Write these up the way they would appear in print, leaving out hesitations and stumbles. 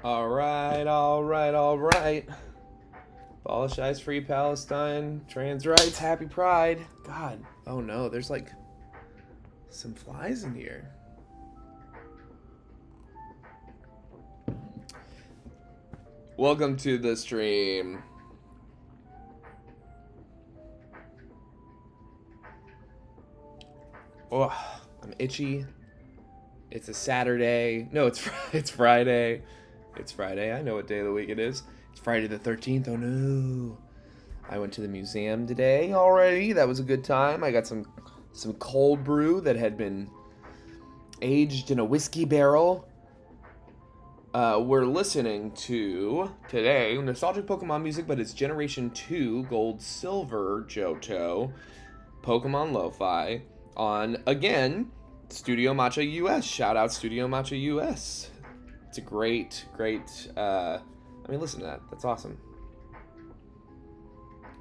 Alright, alright, alright. Abolish free Palestine, trans rights, happy pride. God, oh no, there's like some flies in here. Welcome to the stream. Oh, I'm itchy. It's a Saturday. No, it's Friday. It's Friday. I know what day of the week it is. It's Friday the 13th. Oh no. I went to the museum today already. That was a good time. I got some cold brew that had been aged in a whiskey barrel. We're listening to, today, nostalgic Pokemon music, but it's Generation 2 Gold Silver Johto Pokemon Lo-Fi on, again, Studio Matcha US. Shout out Studio Matcha US. It's a great, I mean, listen to that. That's awesome.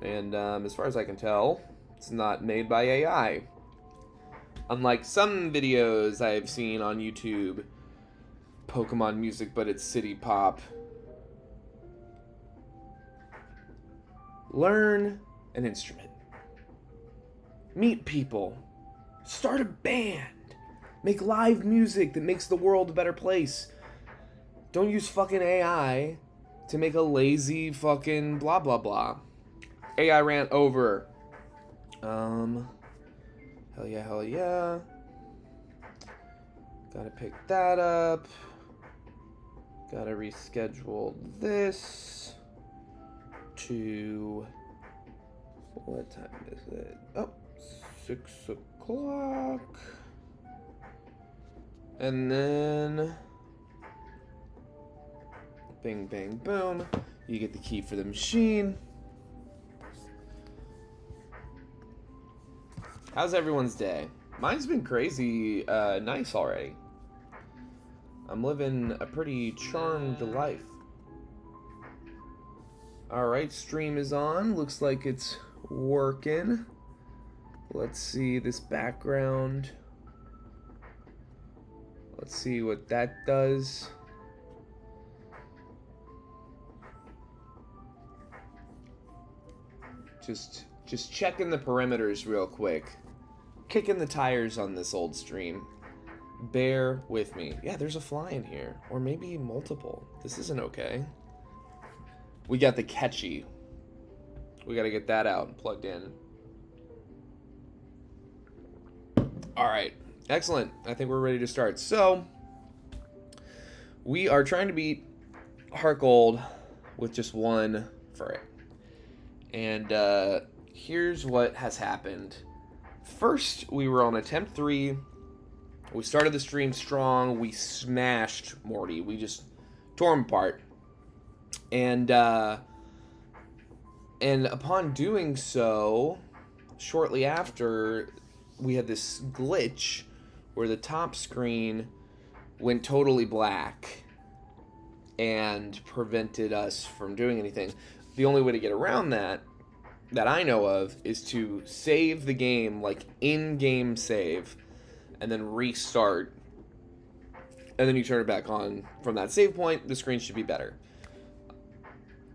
And as far as I can tell, it's not made by AI. Unlike some videos I've seen on YouTube, Pokemon music, but it's city pop. Learn an instrument. Meet people. Start a band. Make live music that makes the world a better place. Don't use fucking AI to make a lazy fucking blah blah blah. AI rant over. Hell yeah, hell yeah. Gotta pick that up. Gotta reschedule this to, what time is it? Oh, 6 o'clock. And then, bing, bang, boom. You get the key for the machine. How's everyone's day? Mine's been crazy nice already. I'm living a pretty charmed life. Alright, stream is on. Looks like it's working. Let's see this background. Let's see what that does. Just checking the perimeters real quick. Kicking the tires on this old stream. Bear with me. Yeah, there's a fly in here. Or maybe multiple. This isn't okay. We got the catchy. We gotta get that out and plugged in. Alright. Excellent. I think we're ready to start. So, we are trying to beat HeartGold with just one Furret. And here's what has happened. First, we were on attempt 3. We started the stream strong. We smashed Morty. We just tore him apart. And upon doing so, shortly after, we had this glitch where the top screen went totally black and prevented us from doing anything. The only way to get around that I know of, is to save the game, like in-game save, and then restart, and then you turn it back on from that save point. The screen should be better.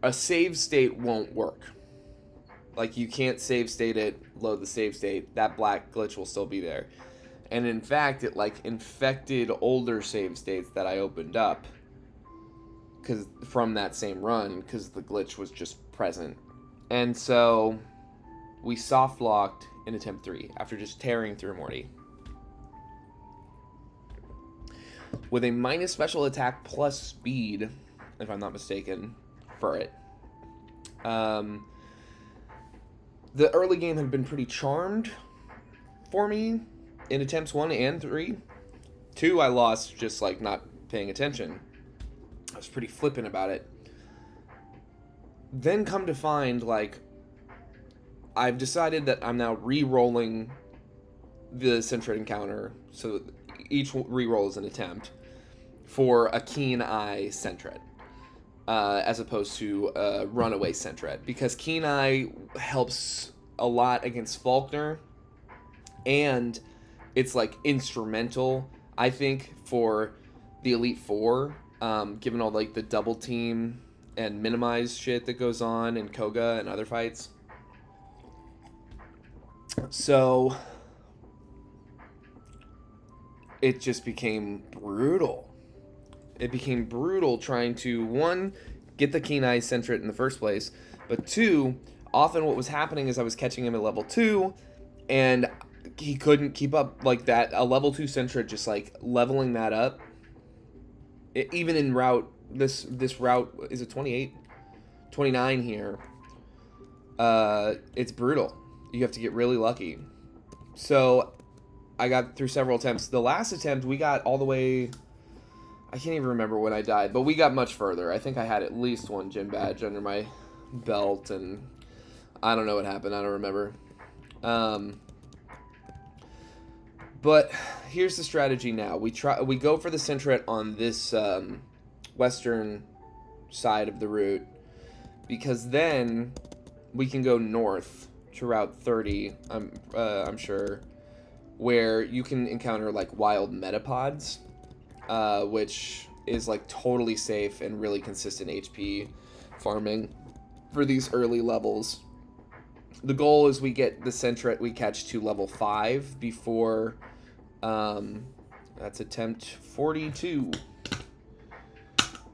A save state won't work. Like, you can't save state it, load the save state. That black glitch will still be there. And in fact, it like infected older save states that I opened up from that same run, because the glitch was just present. And so we soft locked in attempt 3 after just tearing through Morty. With a minus special attack plus speed, if I'm not mistaken, for it. The early game had been pretty charmed for me in attempts 1 and 3. 2, I lost just like not paying attention. I was pretty flippant about it. Then come to find, like, I've decided that I'm now re-rolling the Sentret encounter, so each re-roll is an attempt, for a Keen Eye Sentret, as opposed to a runaway Sentret, because Keen Eye helps a lot against Faulkner, and it's, like, instrumental, I think, for the Elite Four given all like the double team and minimize shit that goes on in Koga and other fights. So it just became brutal. It became brutal trying to, one, get the Kenai Sentret in the first place, but two, often what was happening is I was catching him at level 2, and he couldn't keep up like that. A level 2 Sentret, just like leveling that up, even in route, this route, is it 28? 29 here. It's brutal. You have to get really lucky. So I got through several attempts. The last attempt, we got all the way, I can't even remember when I died, but we got much further. I think I had at least one gym badge under my belt, and I don't know what happened. I don't remember. But here's the strategy now. We go for the Sentret on this western side of the route, because then we can go north to Route 30, I'm sure, where you can encounter like wild metapods, which is like totally safe and really consistent HP farming for these early levels. The goal is we get the Sentret we catch to level 5 before, that's attempt 42.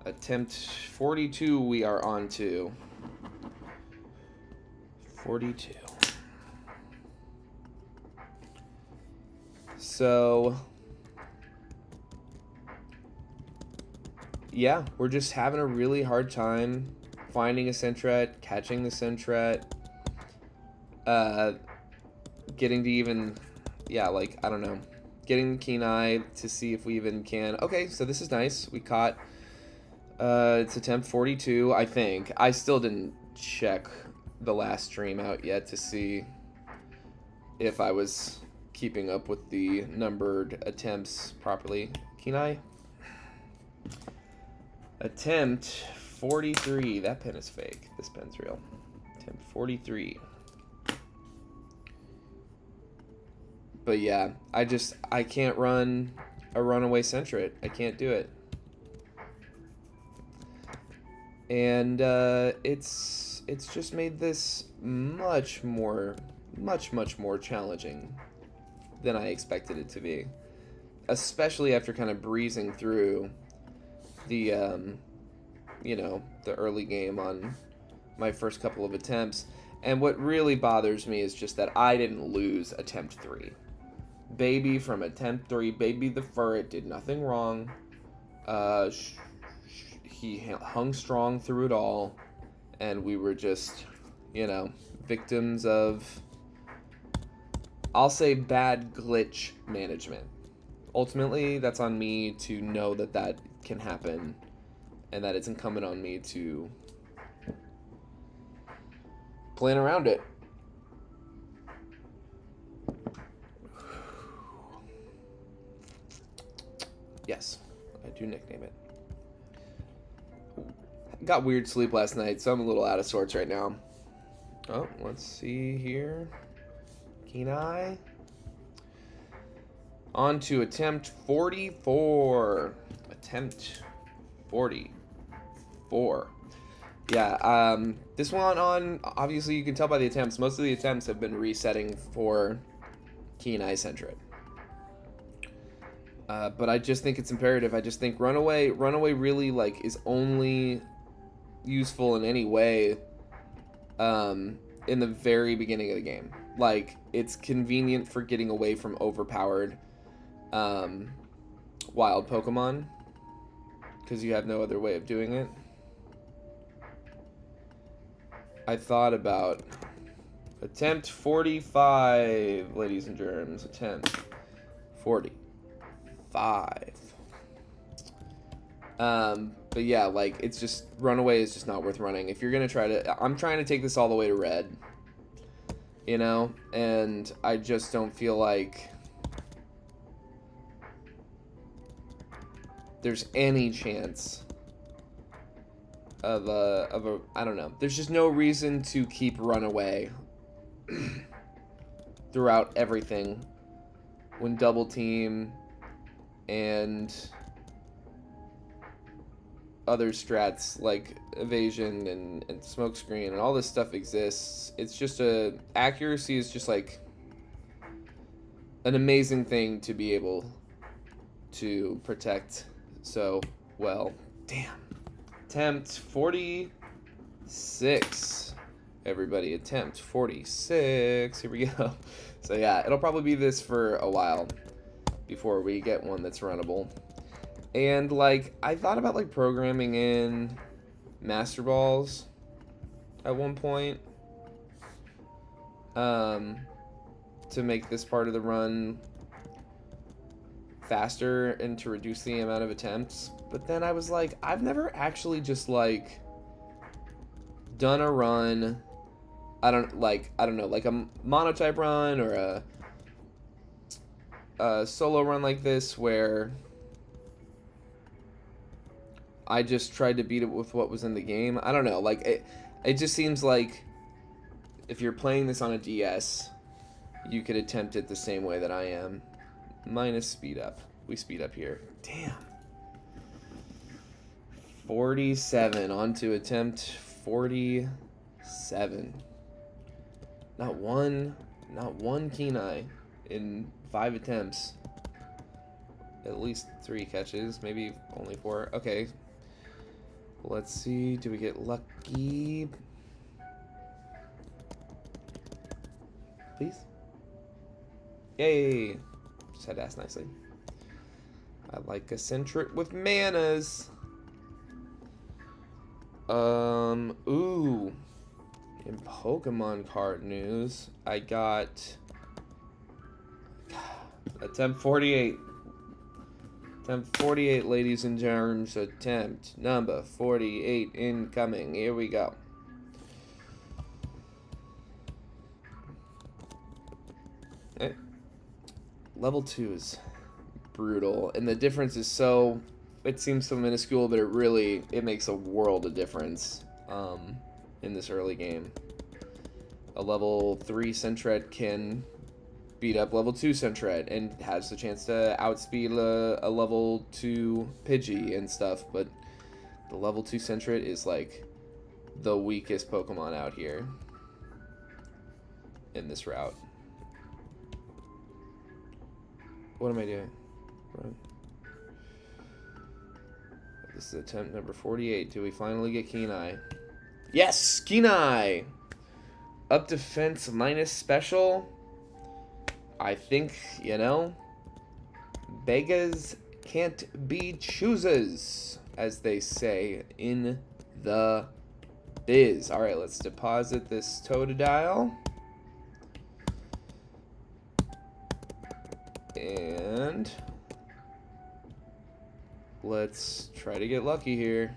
Attempt 42 we are on to. 42. So, yeah, we're just having a really hard time finding a Sentret, catching the Sentret, getting to even, yeah, like, I don't know, getting Kenai to see if we even can. Okay, so this is nice. We caught, it's attempt 42, I think. I still didn't check the last stream out yet to see if I was keeping up with the numbered attempts properly. Kenai? Attempt 43. That pen is fake. This pen's real. Attempt 43. But yeah, I can't run a runaway Sentret. I can't do it. And it's just made this much more challenging than I expected it to be. Especially after kind of breezing through the, you know, the early game on my first couple of attempts. And what really bothers me is just that I didn't lose attempt 3. Baby from attempt 3, Baby the Furret did nothing wrong. He hung strong through it all. And we were just, you know, victims of, I'll say, bad glitch management. Ultimately, that's on me to know that that can happen, and that it's incumbent on me to plan around it. Yes, I do nickname it. Got weird sleep last night, so I'm a little out of sorts right now. Oh, let's see here. Kenai. On to attempt 44. Attempt 44. Yeah, this one on, obviously you can tell by the attempts, most of the attempts have been resetting for Kenai Sentret. But I just think it's imperative. I just think runaway really, like, is only useful in any way in the very beginning of the game. Like, it's convenient for getting away from overpowered wild Pokemon, because you have no other way of doing it. I thought about attempt 45, ladies and germs. Attempt 45. But yeah, like, it's just, runaway is just not worth running. If you're gonna try to, I'm trying to take this all the way to red, you know, and I just don't feel like there's any chance of a, I don't know. There's just no reason to keep runaway throughout everything when double team and other strats like evasion and smokescreen and all this stuff exists. It's just accuracy is just like an amazing thing to be able to protect so well. Damn. Attempt 46. Everybody, attempt 46. Here we go. So yeah, it'll probably be this for a while before we get one that's runnable. And like, I thought about like programming in Master Balls at one point to make this part of the run faster and to reduce the amount of attempts. But then I was like, I've never actually just like done a run. I don't know, like a monotype run or a solo run like this where I just tried to beat it with what was in the game. I don't know, like it just seems like if you're playing this on a DS, you could attempt it the same way that I am. Minus speed up. We speed up here. Damn. 47 on to attempt 47. Not one Kenai in 5 attempts. At least 3 catches, maybe only 4. Okay. Let's see, do we get lucky? Please? Yay! Just had to ask nicely. I like a Sentret with manas. Ooh. In Pokemon card news, I got attempt 48. Attempt 48, ladies and germs. Attempt number 48 incoming. Here we go. Okay. Level 2 is brutal, and the difference is so, it seems so minuscule, but it makes a world of difference in this early game. A level 3 Sentret can beat up level 2 Sentret and has the chance to outspeed a level 2 Pidgey and stuff, but the level 2 Sentret is like the weakest Pokemon out here in this route. What am I doing? Run. This is attempt number 48. Do we finally get Kenai? Yes! Kenai! Up defense minus special. I think, you know, beggars can't be choosers, as they say in the biz. Alright, let's deposit this Totodile. And let's try to get lucky here.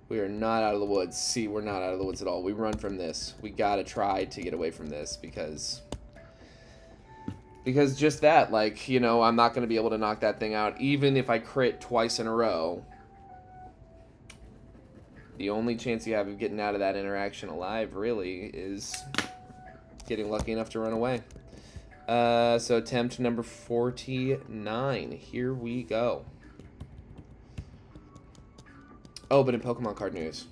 We are not out of the woods. See, we're not out of the woods at all. We run from this. We gotta try to get away from this because just that, like, you know, I'm not gonna be able to knock that thing out even if I crit twice in a row. The only chance you have of getting out of that interaction alive, really, is getting lucky enough to run away. So attempt number 49. Here we go. Oh, but in Pokemon card news,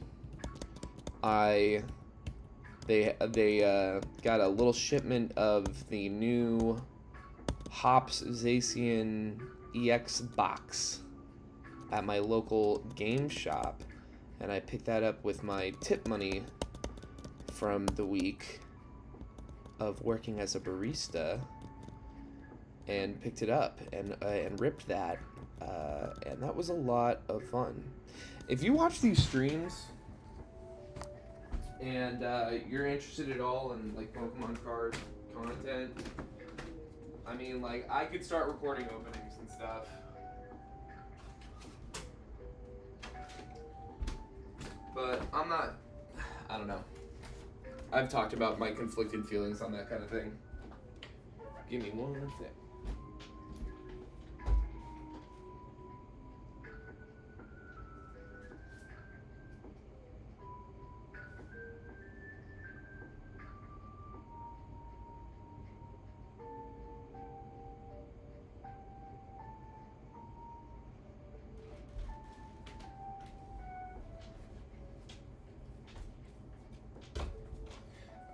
they got a little shipment of the new Hops Zacian EX box at my local game shop, and I picked that up with my tip money from the week of working as a barista, and picked it up and ripped that, and that was a lot of fun. If you watch these streams and you're interested at all in like Pokemon card content, I mean, like, I could start recording openings and stuff. But I'm not, I don't know. I've talked about my conflicted feelings on that kind of thing. Give me one sec.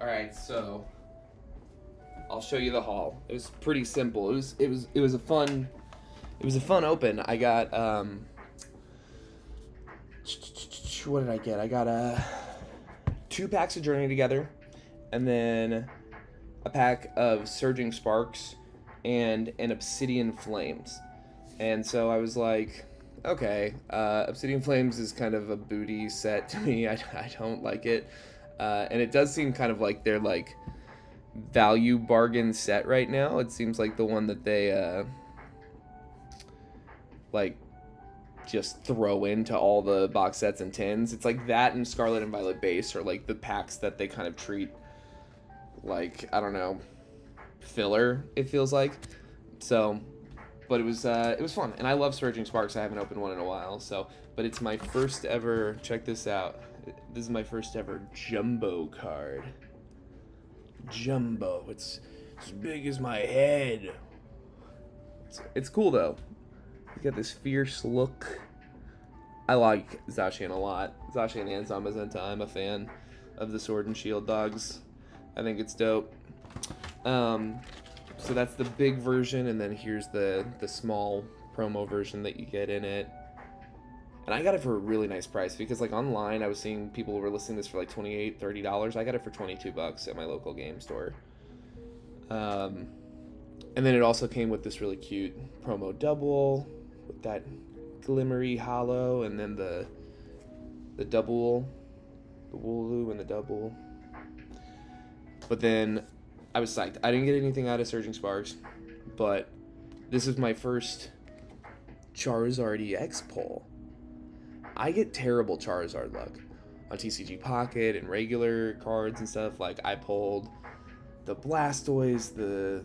Alright, so I'll show you the haul. It was pretty simple. It was a fun open. I got what did I get? I got 2 packs of Journey Together, and then a pack of Surging Sparks and an Obsidian Flames. And so I was like, okay, Obsidian Flames is kind of a booty set to me. I don't like it. And it does seem kind of like they're like value bargain set right now. It seems like the one that they like just throw into all the box sets and tins. It's like that and Scarlet and Violet base are like the packs that they kind of treat like, I don't know, filler, it feels like. So, but it was fun, and I love Surging Sparks. I haven't opened one in a while, so, but it's my first ever, check this out, this is my first ever Jumbo card. Jumbo, it's as big as my head. It's cool though. He's got this fierce look. I like Zacian a lot. Zacian and Zamazenta, I'm a fan of the Sword and Shield dogs. I think it's dope. So that's the big version, and then here's the small promo version that you get in it. And I got it for a really nice price, because like online I was seeing people were listing this for like $28, $30. I got it for $22 at my local game store. And then it also came with this really cute promo double with that glimmery hollow, and then the double, the Wooloo and the double. But then I was psyched. I didn't get anything out of Surging Sparks, but this is my first Charizard EX pull. I get terrible Charizard luck on TCG Pocket and regular cards and stuff. Like, I pulled the Blastoise, the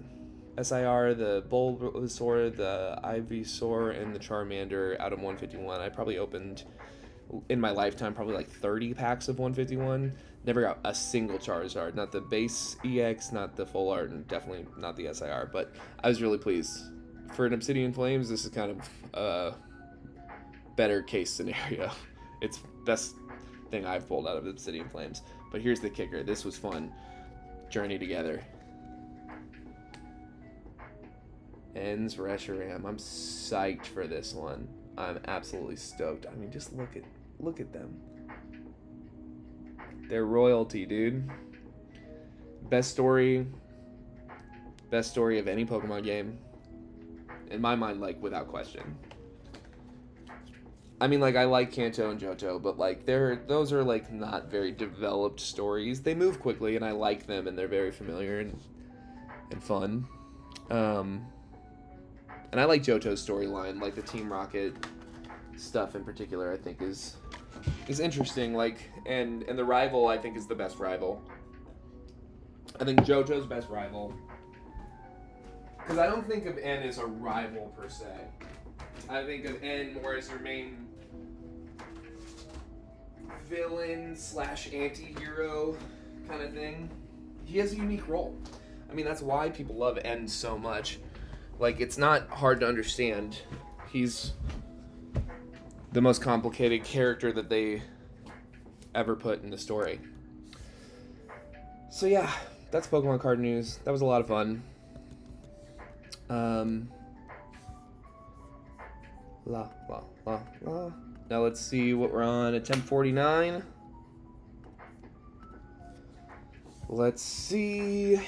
SIR, the Bulbasaur, the Ivysaur, and the Charmander out of 151. I probably opened, in my lifetime, probably like 30 packs of 151. Never got a single Charizard. Not the base EX, not the full art, and definitely not the SIR. But I was really pleased. For an Obsidian Flames, this is kind of a better case scenario. It's best thing I've pulled out of Obsidian Flames. But here's the kicker. This was fun. Journey Together. Ends Reshiram. I'm psyched for this one. I'm absolutely stoked. I mean, just look at them. They're royalty, dude. Best story of any Pokemon game. In my mind, like, without question. I mean, like, I like Kanto and Johto, but, like, those are, like, not very developed stories. They move quickly, and I like them, and they're very familiar and fun. And I like Johto's storyline, like, the Team Rocket stuff in particular, I think is interesting, like, and the rival, I think, is the best rival. I think Johto's best rival, because I don't think of N as a rival per se. I think of N more as your main villain / anti-hero kind of thing. He has a unique role. I mean, that's why people love N so much. Like, it's not hard to understand. He's the most complicated character that they ever put in the story. So yeah, that's Pokemon card news. That was a lot of fun. Now let's see what we're on. Attempt 49. Let's see.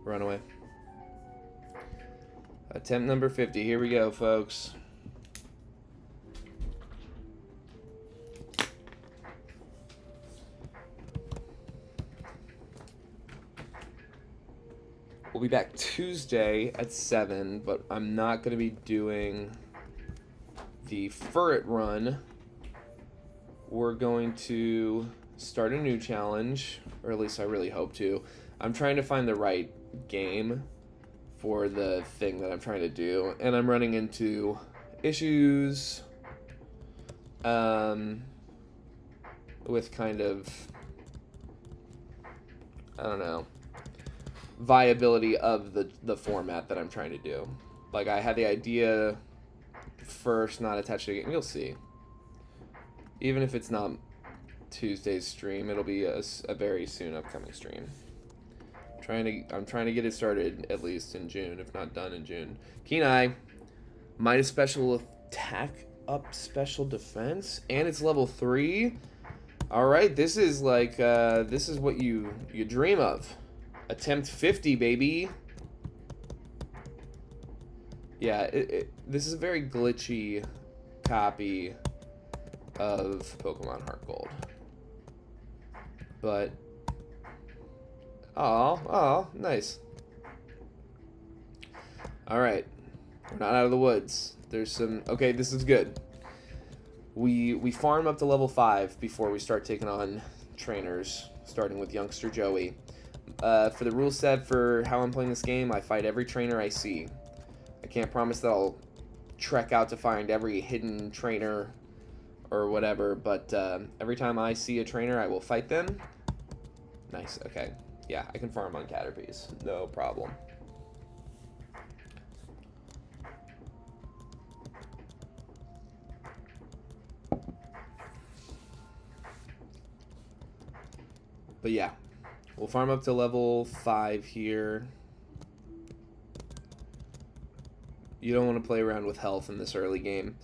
Runaway. Attempt number 50. Here we go, folks. We'll be back Tuesday at 7, but I'm not going to be doing the Furret run. We're going to start a new challenge, or at least I really hope to. I'm trying to find the right game for the thing that I'm trying to do, and I'm running into issues with kind of, I don't know, viability of the format that I'm trying to do. Like, I had the idea first, not attached to the game. You'll see. Even if it's not Tuesday's stream. It'll be a very soon upcoming stream. I'm trying to get it started at least in June, if not done in June. Kenai, minus special attack, up special defense, and it's level 3. All right, this is like this is what you dream of. Attempt 50, baby. Yeah, this is a very glitchy copy of Pokemon HeartGold. But oh, nice. All right, we're not out of the woods. There's some. Okay, this is good. We farm up to level 5 before we start taking on trainers, starting with youngster Joey. For the rule set for how I'm playing this game, I fight every trainer I see. I can't promise that I'll trek out to find every hidden trainer or whatever, but every time I see a trainer, I will fight them. Nice, okay. Yeah, I can farm on Caterpies, no problem. But yeah, we'll farm up to level 5 here. You don't want to play around with health in this early game.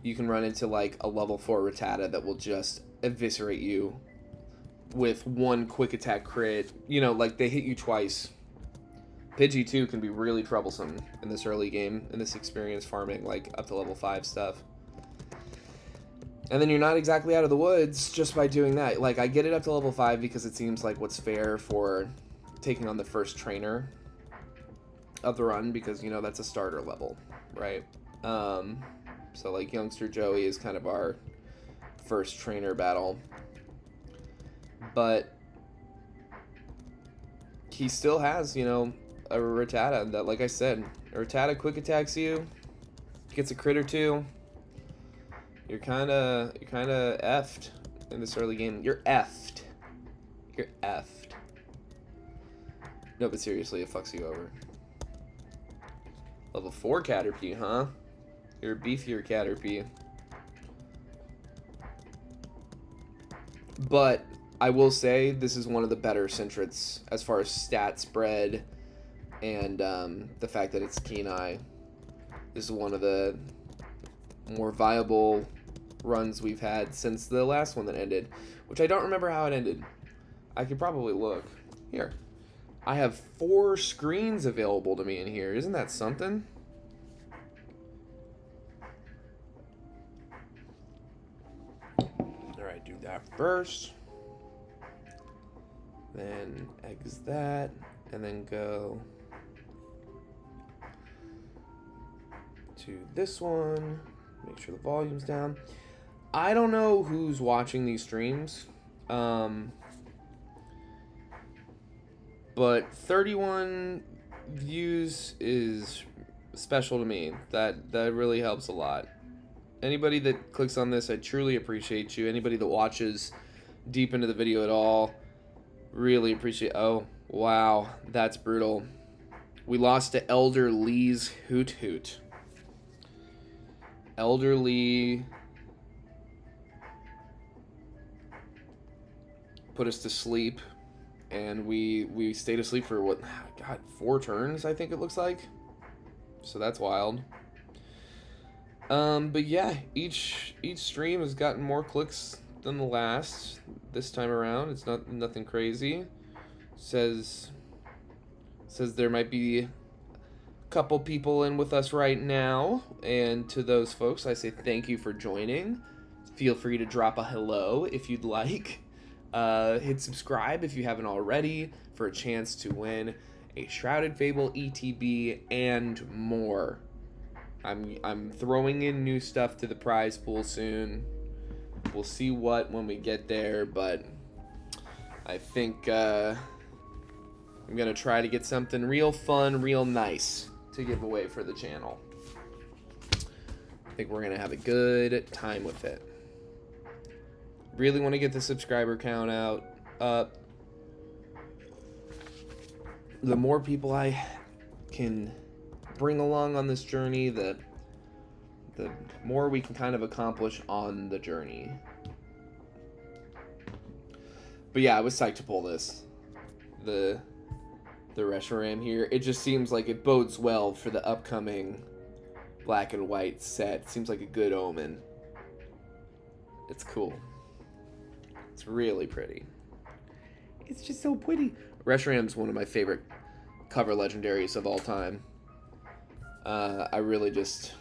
You can run into like a level 4 Rattata that will just eviscerate you with one quick attack crit. You know, like they hit you twice. Pidgey too can be really troublesome in this early game, in this experience farming like up to level 5 stuff. And then you're not exactly out of the woods just by doing that. Like, I get it up to level 5 because it seems like what's fair for taking on the first trainer of the run, because, you know, that's a starter level, right? So, like, youngster Joey is kind of our first trainer battle. But he still has, you know, a Rattata that, like I said, a Rattata quick attacks you, gets a crit or two. You're kind of effed in this early game. You're effed. You're effed. No, but seriously, it fucks you over. Level 4 Caterpie, huh? You're a beefier Caterpie. But I will say this is one of the better Sentrets as far as stat spread and the fact that it's Kenai. This is one of the more viable runs we've had since the last one that ended, which I don't remember how it ended. I could probably look. Here. I have 4 screens available to me in here. Isn't that something? Alright, do that first. Then exit that. And then go to this one. Make sure the volume's down. I don't know who's watching these streams, but 31 views is special to me. That really helps a lot. Anybody that clicks on this, I truly appreciate you. Anybody that watches deep into the video at all, really appreciate. Oh, wow, that's brutal. We lost to Elder Lee's Hoot Hoot. Elder Lee put us to sleep, and we stayed asleep for what, God, 4 turns, I think it looks like. So that's wild. But yeah, each stream has gotten more clicks than the last this time around. It's nothing crazy. Says there might be couple people in with us right now, and to those folks I say thank you for joining. Feel free to drop a hello if you'd like. Hit subscribe if you haven't already for a chance to win a Shrouded Fable ETB and more. I'm throwing in new stuff to the prize pool soon. We'll see what when we get there, but I think I'm gonna try to get something real fun, real nice to give away for the channel. I think we're gonna have a good time with it. Really want to get the subscriber count up. The more people I can bring along on this journey, the more we can kind of accomplish on the journey. But yeah, I was psyched to pull this. The Reshiram here. It just seems like it bodes well for the upcoming black and white set. Seems like a good omen. It's cool. It's really pretty. It's just so pretty. Reshiram's one of my favorite cover legendaries of all time. I really just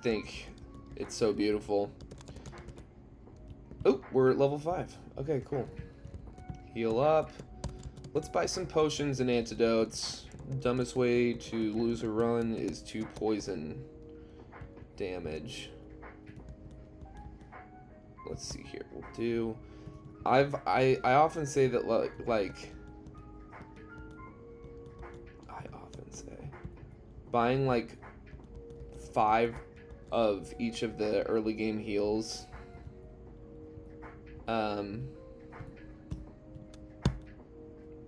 think it's so beautiful. Oh, we're at level 5. Okay, cool. Heal up. Let's buy some potions and antidotes. Dumbest way to lose a run is to poison damage. Let's see here. We'll do. I often say that like I often say buying like 5 of each of the early game heals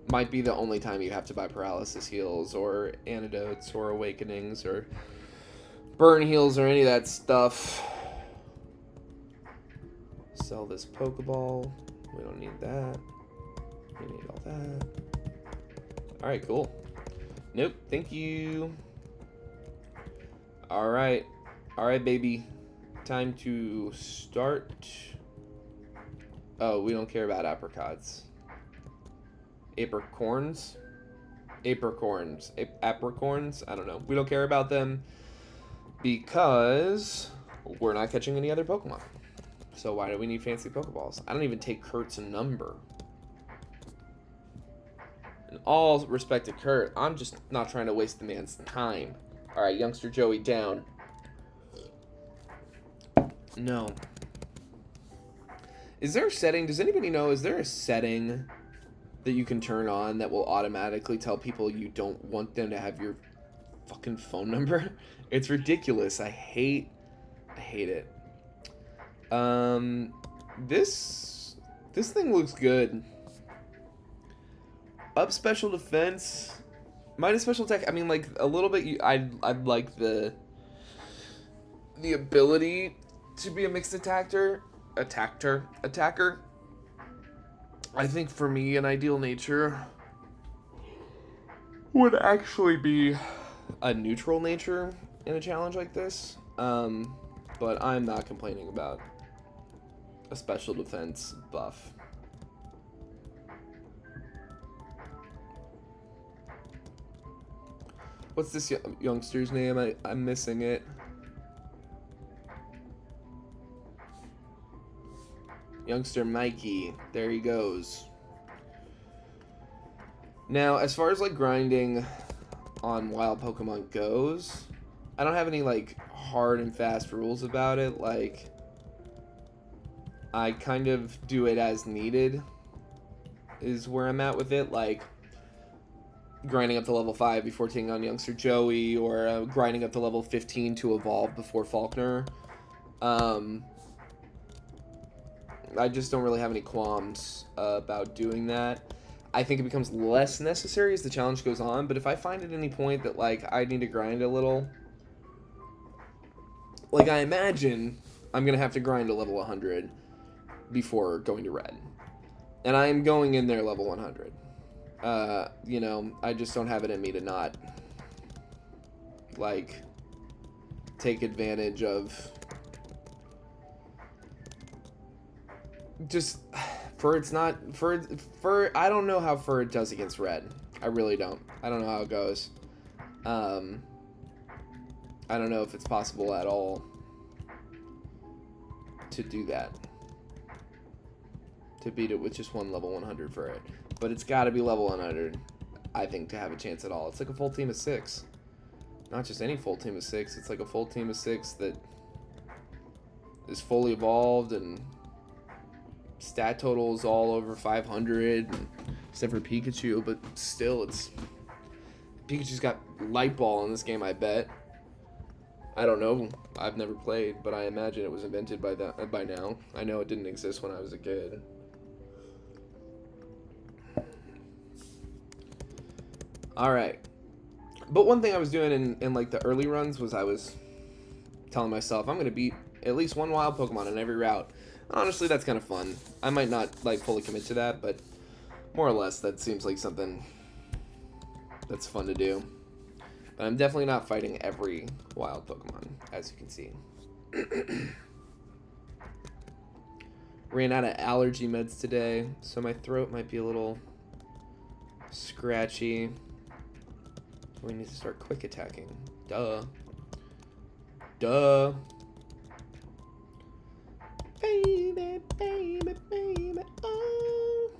might be the only time you have to buy paralysis heals or antidotes or awakenings or burn heals or any of that stuff. Sell this Pokeball. We don't need that. We need all that. Alright, cool. Nope, thank you. Alright. Alright, baby. Time to start. Oh, we don't care about apricots. Apricorns? Apricorns. Apricorns? I don't know. We don't care about them because we're not catching any other Pokemon. So why do we need fancy Pokeballs? I don't even take Kurt's number. In all respect to Kurt, I'm just not trying to waste the man's time. Alright, youngster Joey down. No. Is there a setting? Does anybody know? Is there a setting that you can turn on that will automatically tell people you don't want them to have your fucking phone number? It's ridiculous. I hate it. This thing looks good. Up special defense, minus special attack. I mean, like a little bit. I'd like the ability to be a mixed attacker. I think for me, an ideal nature would actually be a neutral nature in a challenge like this. But I'm not complaining about a special defense buff. What's this youngster's name? I'm missing it. Youngster Mikey. There he goes. Now, as far as like grinding on wild Pokemon goes, I don't have any like hard and fast rules about it. Like, I kind of do it as needed is where I'm at with it. Like, grinding up to level 5 before taking on youngster Joey, or grinding up to level 15 to evolve before Faulkner. I just don't really have any qualms about doing that. I think it becomes less necessary as the challenge goes on, but if I find at any point that like I need to grind a little, like I imagine I'm gonna have to grind to level 100 before going to red, and I am going in there level 100. You know, I just don't have it in me to not like take advantage of just Furret's not Furret. I don't know how Furret does against red. I really don't. I don't know how it goes. I don't know if it's possible at all to do that, to beat it with just one level 100 Furret. But it's got to be level 100, I think, to have a chance at all. It's like a full team of 6. Not just any full team of 6. It's like a full team of 6 that is fully evolved and stat total is all over 500, except for Pikachu, but still, it's Pikachu's got Light Ball in this game, I bet. I don't know. I've never played, but I imagine it was invented by now. I know it didn't exist when I was a kid. Alright. But one thing I was doing in like the early runs was I was telling myself I'm going to beat at least one wild Pokemon in every route. Honestly, that's kind of fun. I might not, like, fully commit to that, but more or less that seems like something that's fun to do. But I'm definitely not fighting every wild Pokemon, as you can see. Ran out of allergy meds today, so my throat might be a little scratchy. We need to start quick attacking. Duh. Duh. Baby, baby, baby, oh.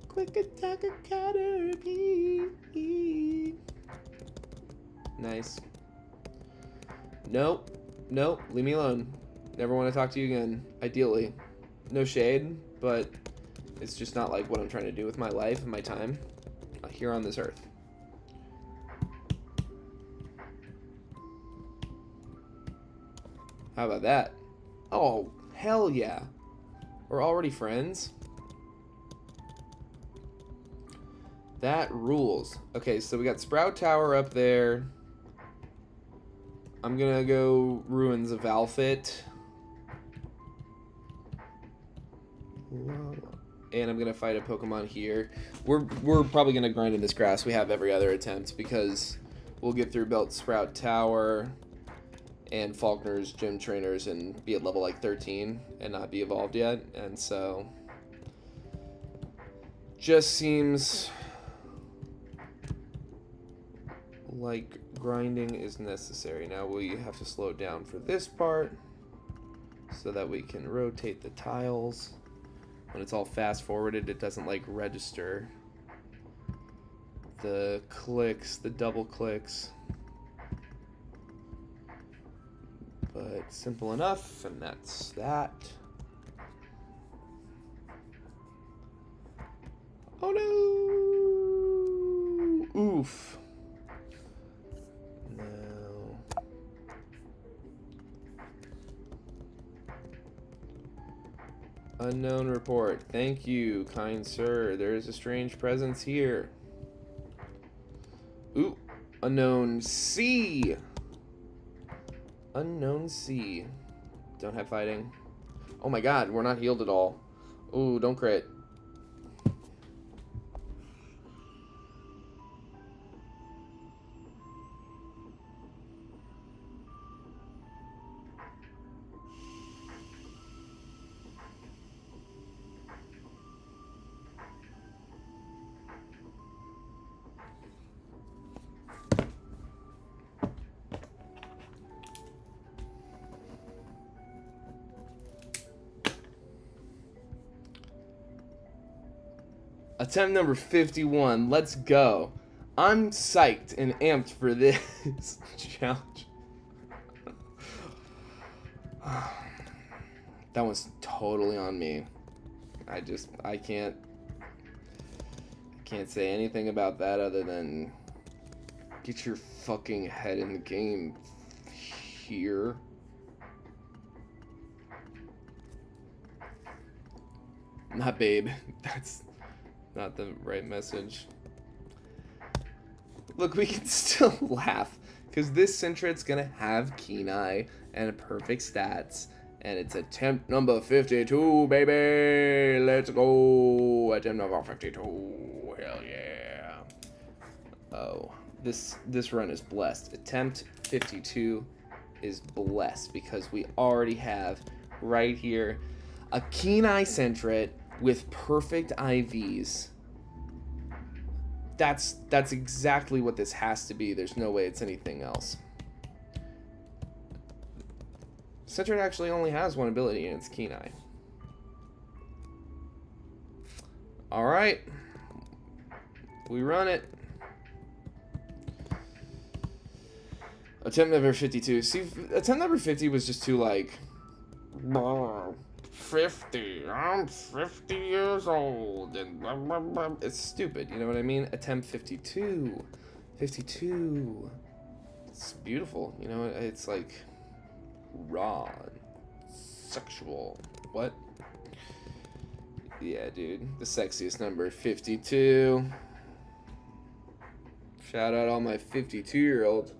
Quick attack a Caterpie. Nice. Nope. Nope. Leave me alone. Never want to talk to you again. Ideally. No shade, but it's just not like what I'm trying to do with my life and my time here on this earth. How about that? Oh, hell yeah. We're already friends. That rules. Okay, so we got Sprout Tower up there. I'm gonna go Ruins of Alphit. And I'm gonna fight a Pokemon here. We're probably gonna grind in this grass. We have every other attempt because we'll get through Belt Sprout Tower and Faulkner's gym trainers and be at level like 13 and not be evolved yet. And so just seems like grinding is necessary. Now we have to slow down for this part so that we can rotate the tiles. When it's all fast forwarded, it doesn't like register the clicks, the double clicks. But simple enough, and that's that. Oh no! Oof. No. Unknown report. Thank you, kind sir. There is a strange presence here. Ooh. Unknown C. Unknown C. Don't have fighting. Oh my god, we're not healed at all. Ooh, don't crit. Attempt number 51. Let's go. I'm psyched and amped for this challenge. That one's totally on me. I can't say anything about that other than get your fucking head in the game here. Not babe. That's not the right message. Look, we can still laugh because this Sentret's gonna have Keen Eye and perfect stats, and it's attempt number 52, baby. Let's go. Attempt number 52. Hell yeah. Oh, this run is blessed. Attempt 52 is blessed because we already have right here a Keen Eye Sentret with perfect IVs. That's exactly what this has to be. There's no way it's anything else. Sentret actually only has one ability, and it's Keen Eye. Alright. We run it. Attempt number 52. See, attempt number 50 was just too, like... 50. I'm 50 years old. And blah, blah, blah. It's stupid, you know what I mean? Attempt 52. 52. It's beautiful, you know? It's like raw, sexual. What? Yeah, dude. The sexiest number, 52. Shout out all my 52-year-olds.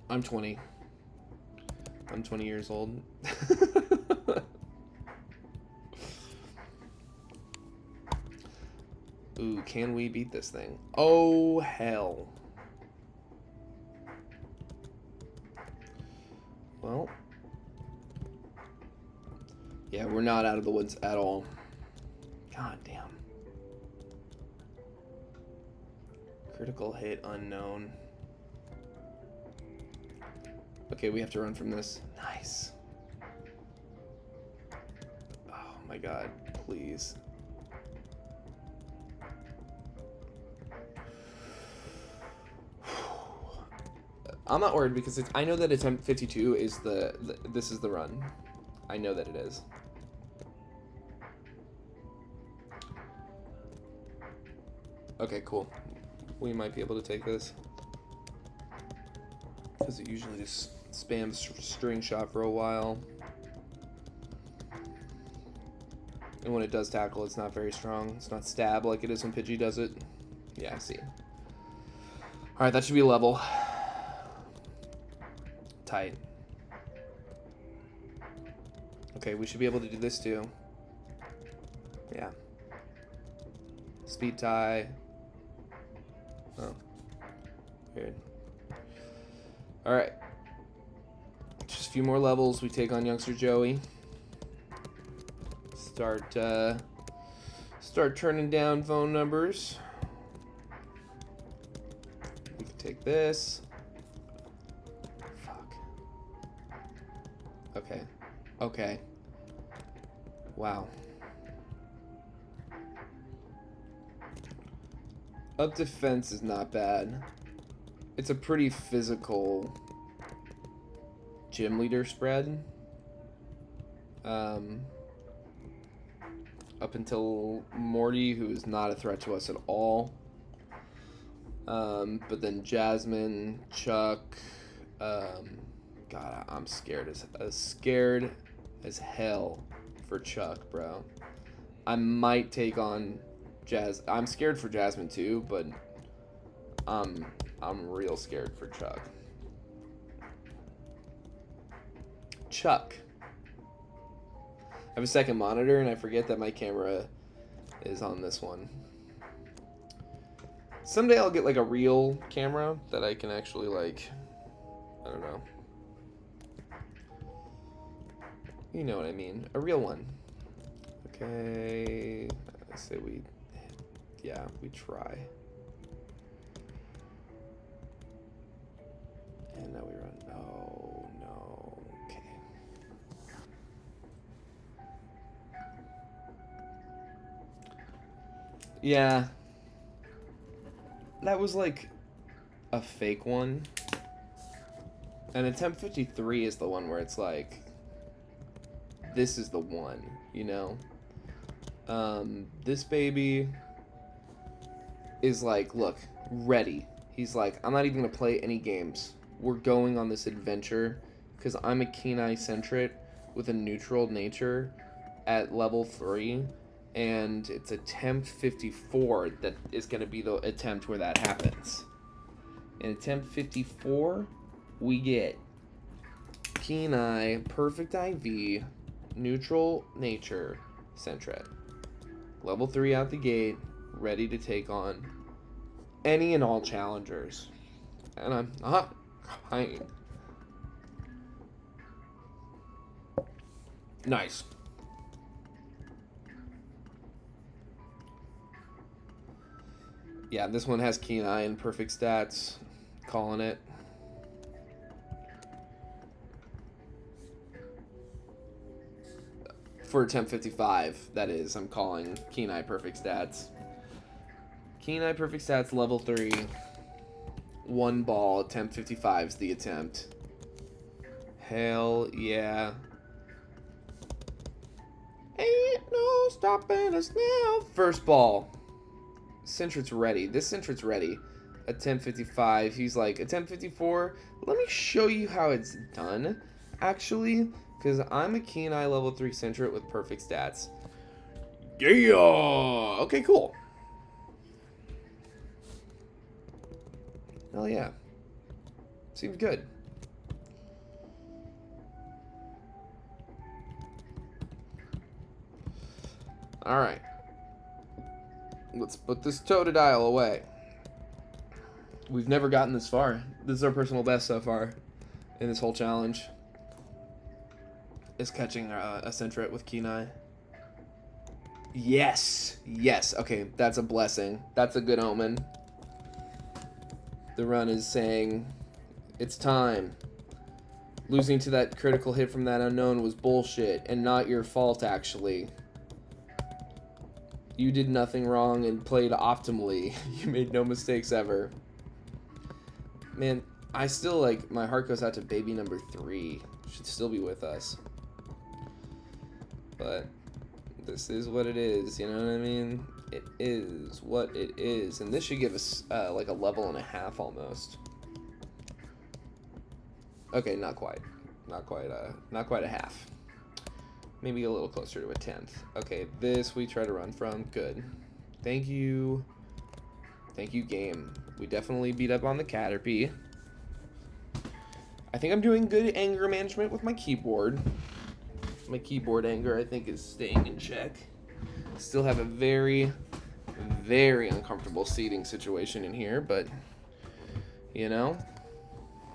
I'm 20. I'm 20 years old. Ooh, can we beat this thing? Oh, hell. Well. Yeah, we're not out of the woods at all. God damn. Critical hit unknown. Okay, we have to run from this. Nice. Oh my god, please. I'm not worried because I know that attempt 52 is this is the run. I know that it is. Okay, cool. We might be able to take this. Because it usually just spams string shot for a while. And when it does tackle, it's not very strong. It's not stab like it is when Pidgey does it. Yeah, I see. Alright, that should be level. Tight. Okay, we should be able to do this too. Yeah. Speed tie. Oh. Weird. Alright. Just a few more levels. We take on youngster Joey. Start turning down phone numbers. We can take this. Fuck. Okay. Okay. Wow. Up defense is not bad. It's a pretty physical gym leader spread. Up until Morty, who is not a threat to us at all. But then Jasmine, Chuck. God, I'm scared as hell for Chuck, bro. I might take on I'm scared for Jasmine too, but I'm real scared for Chuck. Chuck. I have a second monitor and I forget that my camera is on this one. Someday I'll get like a real camera that I can actually like, I don't know. You know what I mean. A real one. Okay. I say we try. And now we run. Oh, no. Okay. Yeah. That was like a fake one. And attempt 53 is the one where it's like, this is the one, you know? This baby is like, look, ready. He's like, I'm not even gonna play any games. We're going on this adventure because I'm a Keen-Eye Sentret with a neutral nature at level 3, and it's attempt 54 that is gonna be the attempt where that happens. In attempt 54, we get Keen-Eye, Perfect IV, neutral nature, Sentret. Level 3 out the gate, ready to take on any and all challengers. And I'm not crying. Nice. Yeah, this one has Keen-Eye and perfect stats. Calling it. For attempt 55, that is. I'm calling Keen-Eye perfect stats. Keen-Eye perfect stats, level 3. 1 ball, attempt 55 is the attempt. Hell yeah. Ain't no stopping us now. First ball. Sentret's ready. This Sentret's ready. Attempt 55. He's like, attempt 54. Let me show you how it's done, actually. Because I'm a Keen-Eye level 3 Sentret with perfect stats. Yeah! Okay, cool. Hell yeah. Seems good. Alright. Let's put this Totodile away. We've never gotten this far. This is our personal best so far in this whole challenge. Is catching a Sentret with Kenai. Yes! Yes. Okay, that's a blessing. That's a good omen. The run is saying, it's time. Losing to that critical hit from that unknown was bullshit, and not your fault, actually. You did nothing wrong and played optimally. You made no mistakes ever. Man, I still, like, my heart goes out to baby number 3. Should still be with us. But this is what it is, you know what I mean? It is what it is. And this should give us, like, a level and a half almost. Okay, not quite. Not quite a half. Maybe a little closer to a 10th. Okay, this we try to run from. Good. Thank you. Thank you, game. We definitely beat up on the Caterpie. I think I'm doing good anger management with my keyboard. My keyboard anger, I think, is staying in check. Still have a very, very uncomfortable seating situation in here, but, you know,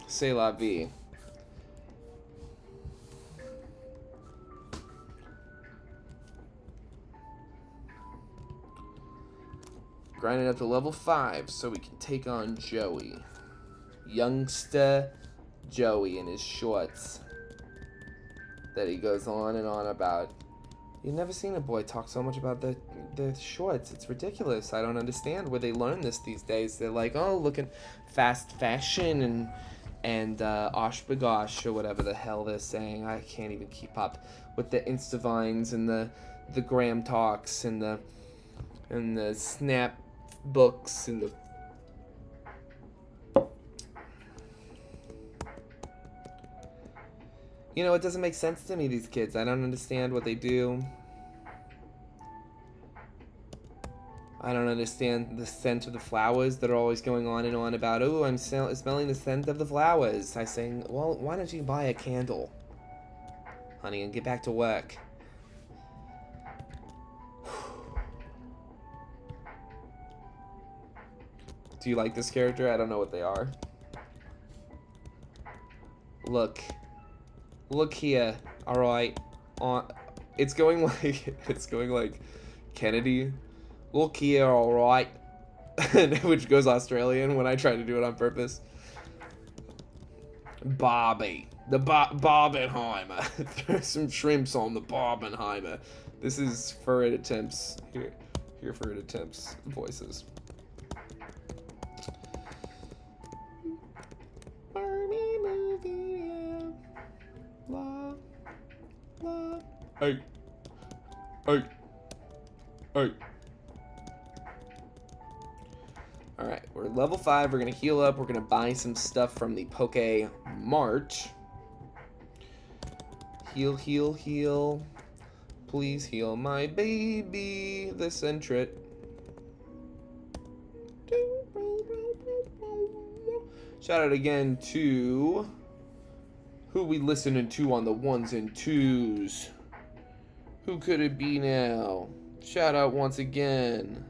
c'est la vie. Grinding up to level 5 so we can take on Joey. Youngster Joey in his shorts. That he goes on and on about. You've never seen a boy talk so much about the shorts. It's ridiculous. I don't understand where they learn this these days. They're like, oh, looking fast fashion and osh bagosh or whatever the hell they're saying. I can't even keep up with the Instavines and the Gram Talks and the Snap books and the you know, it doesn't make sense to me, these kids. I don't understand what they do. I don't understand the scent of the flowers that are always going on and on about, oh, I'm smelling the scent of the flowers. I say, well, why don't you buy a candle, honey, and get back to work? Do you like this character? I don't know what they are. Look here. All right. It's going like Kennedy. Look here, all right. Which goes Australian when I try to do it on purpose. Barbie. The Barbenheimer. There's some shrimps on the Barbenheimer. This is Furret attempts. Here Furret attempts voices. Barbie movie. La, la. Hey. Hey. Hey. Alright, we're level 5. We're going to heal up. We're going to buy some stuff from the Poke Mart. Heal, heal, heal. Please heal my baby, the Sentret. Shout out again to who we listening to on the 1s and 2s. Who could it be now? Shout out once again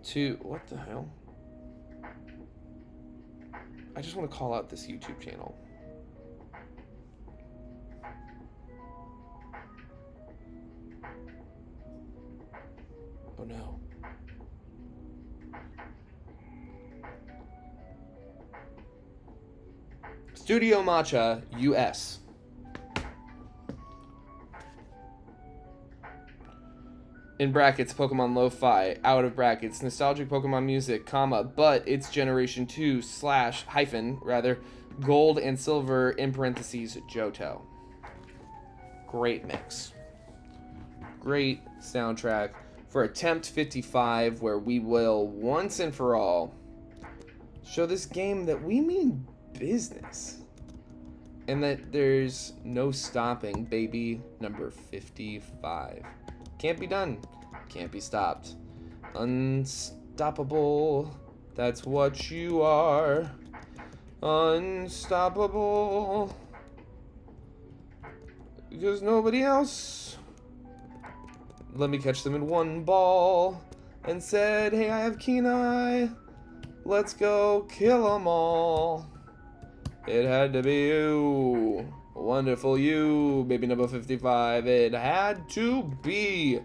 to, what the hell? I just want to call out this YouTube channel. Oh no. Studio Matcha US. In brackets, Pokemon Lo-Fi. Out of brackets, nostalgic Pokemon music, comma, but it's Generation 2 / hyphen, rather, gold and silver in parentheses, Johto. Great mix. Great soundtrack for attempt 55, where we will, once and for all, show this game that we mean business. And that there's no stopping baby number 55. Can't be done. Can't be stopped. Unstoppable. That's what you are. Unstoppable. Because nobody else let me catch them in one ball, and said, hey, I have keen eye. Let's go kill them all. It had to be you. Wonderful you, baby number 55. It had to be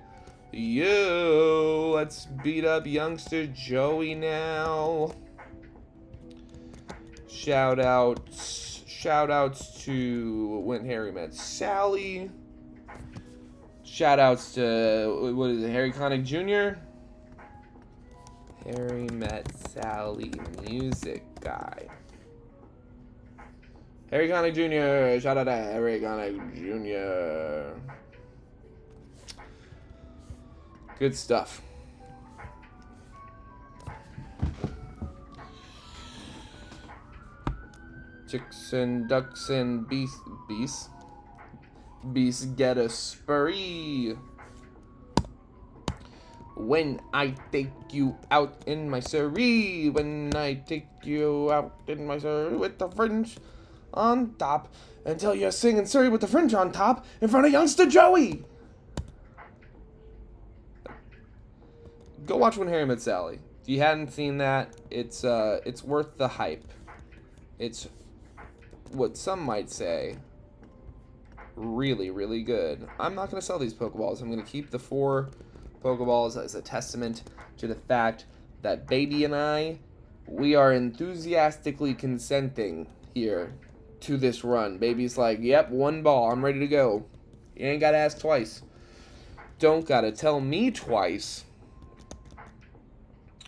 you. Let's beat up youngster Joey now. Shout outs to when Harry met Sally. Shout outs to, what is it, Harry Connick Jr.? Harry met Sally, music guy. Harry Connick Jr. Shout out to Harry Connick Jr. Good stuff. Chicks and ducks and beasts. Beasts get a spree. When I take you out in my surrey. When I take you out in my surrey with the French on top. Until you're singing Surrey with the French on top in front of youngster Joey. Go watch When Harry Met Sally. If you hadn't seen that, it's worth the hype. It's what some might say really, really good. I'm not going to sell these Pokeballs. I'm going to keep the 4 Pokeballs as a testament to the fact that Baby and I, we are enthusiastically consenting here to this run. Baby's like, yep, 1 ball. I'm ready to go. You ain't got to ask twice. Don't got to tell me twice.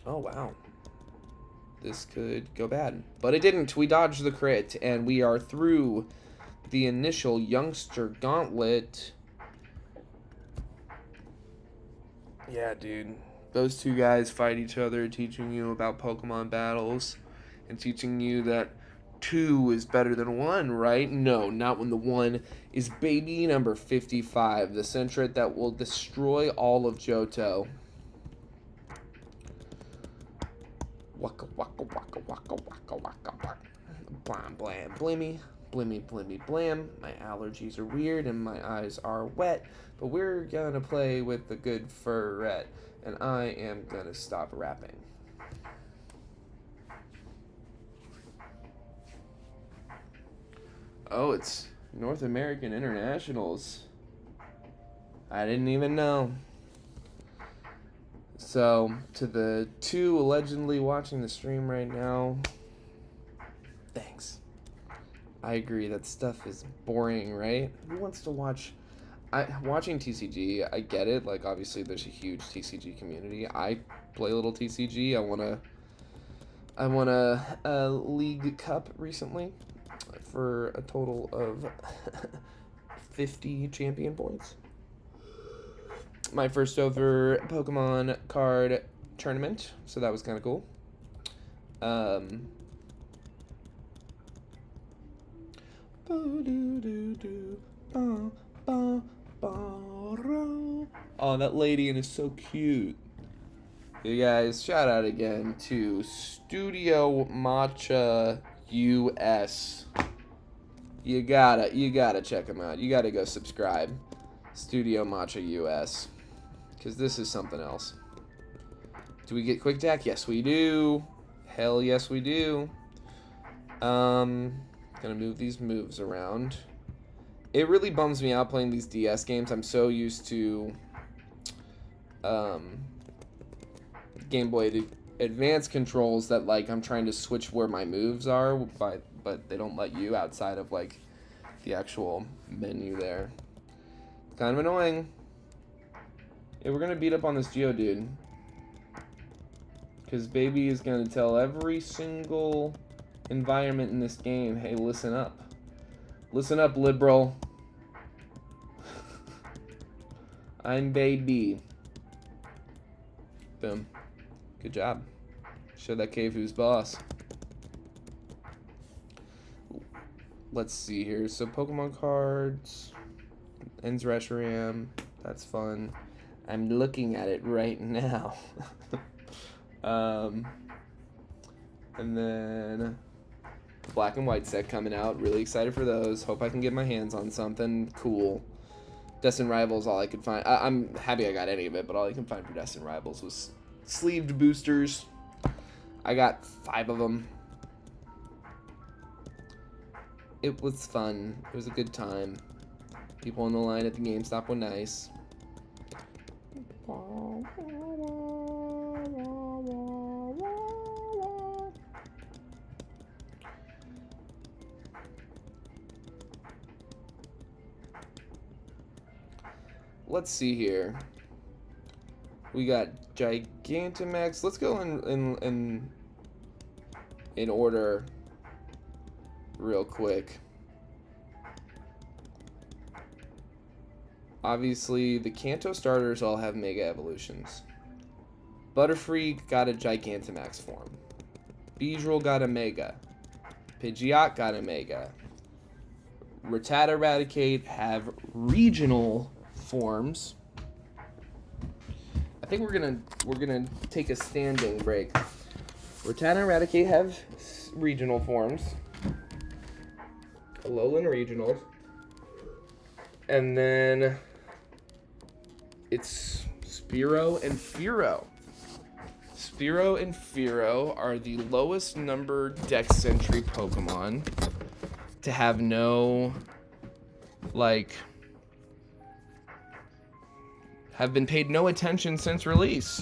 Oh, wow. This could go bad. But it didn't. We dodged the crit, and we are through the initial youngster gauntlet. Yeah, dude. Those 2 guys fight each other, teaching you about Pokemon battles, and teaching you that 2 is better than 1, right? No, not when the 1 is baby number 55, the Sentret that will destroy all of Johto. Waka waka waka waka waka waka waka. Blam blam blimmy. Blimmy blimmy blam. My allergies are weird and my eyes are wet. But we're gonna play with the good Furret. And I am gonna stop rapping. Oh, it's North American Internationals. I didn't even know. So, to the 2 allegedly watching the stream right now, thanks. I agree, that stuff is boring, right? Who wants to watch... watching TCG, I get it. Like, obviously, there's a huge TCG community. I play a little TCG. I won a League Cup recently for a total of 50 champion points. My first ever Pokemon card tournament, so that was kind of cool. Oh, that lady is so cute. You guys, shout out again to Studio Matcha US. You gotta check them out. You gotta go subscribe. Studio Matcha US. Because this is something else. Do we get Quick Attack? Yes, we do. Hell yes, we do. Gonna move these moves around. It really bums me out playing these DS games. I'm so used to Game Boy Advance controls that, like, I'm trying to switch where my moves are, but they don't let you outside of, like, the actual menu there. Kind of annoying. Yeah, we're gonna beat up on this Geodude. Because Baby is gonna tell every single environment in this game, hey, listen up. Listen up, liberal. I'm Baby. Boom. Good job. Show that cave who's boss. Let's see here. So Pokemon cards. Ends Reshiram. That's fun. I'm looking at it right now. And then Black and White set coming out. Really excited for those. Hope I can get my hands on something cool. Destined Rivals, all I could find. I'm happy I got any of it, but all I can find for Destined Rivals was sleeved boosters. I got 5 of them. It was fun. It was a good time. People on the line at the GameStop were nice. Let's see here. We got Gigantamax. Let's go in order real quick. Obviously, the Kanto starters all have Mega Evolutions. Butterfree got a Gigantamax form. Beedrill got a Mega. Pidgeot got a Mega. Rattata, Raticate have regional forms. I think we're gonna take a standing break. Rattata and Raticate have regional forms. Alolan regionals. And then it's Spearow and Furret. Spearow and Furret are the lowest numbered Dex Sentry Pokemon to have no, like, have been paid no attention since release.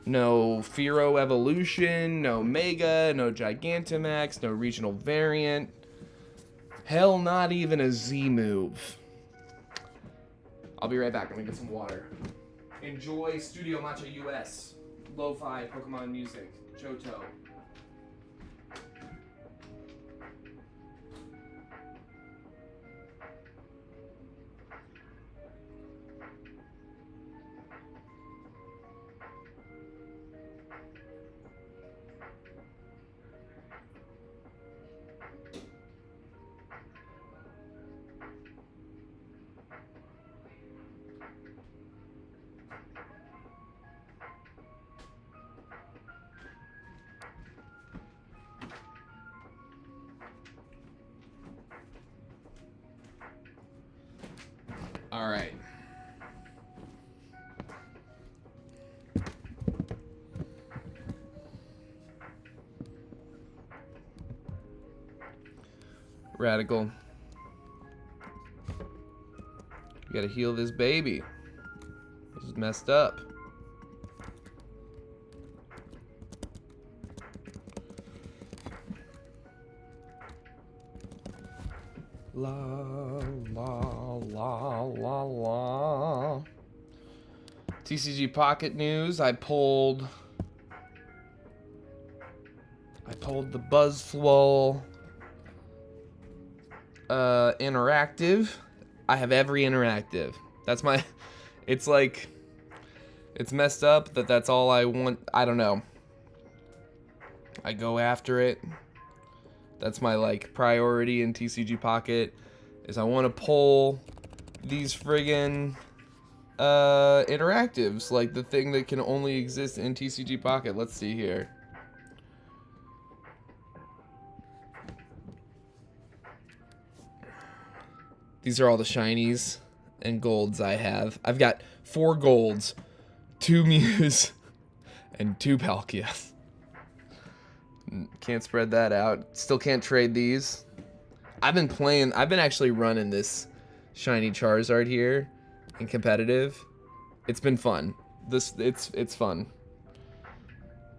No Furret Evolution, no Mega, no Gigantamax, no regional variant. Hell, not even a Z move. I'll be right back. I'm gonna get some water. Enjoy Studio Matcha US. Lo-fi Pokemon music. Johto. All right. Radical. You gotta heal this baby. This is messed up. La la la la la. TCG Pocket news. I pulled the Buzzflow interactive. I have every interactive. That's my. It's like, it's messed up that that's all I want. I don't know. I go after it. That's my, like, priority in TCG Pocket, is I want to pull these friggin' interactives, like the thing that can only exist in TCG Pocket. Let's see here. These are all the shinies and golds I have. I've got 4 golds, 2 Mews, and 2 Palkia. Can't spread that out. Still can't trade these. I've been actually running this shiny Charizard here in competitive. It's been fun. It's fun.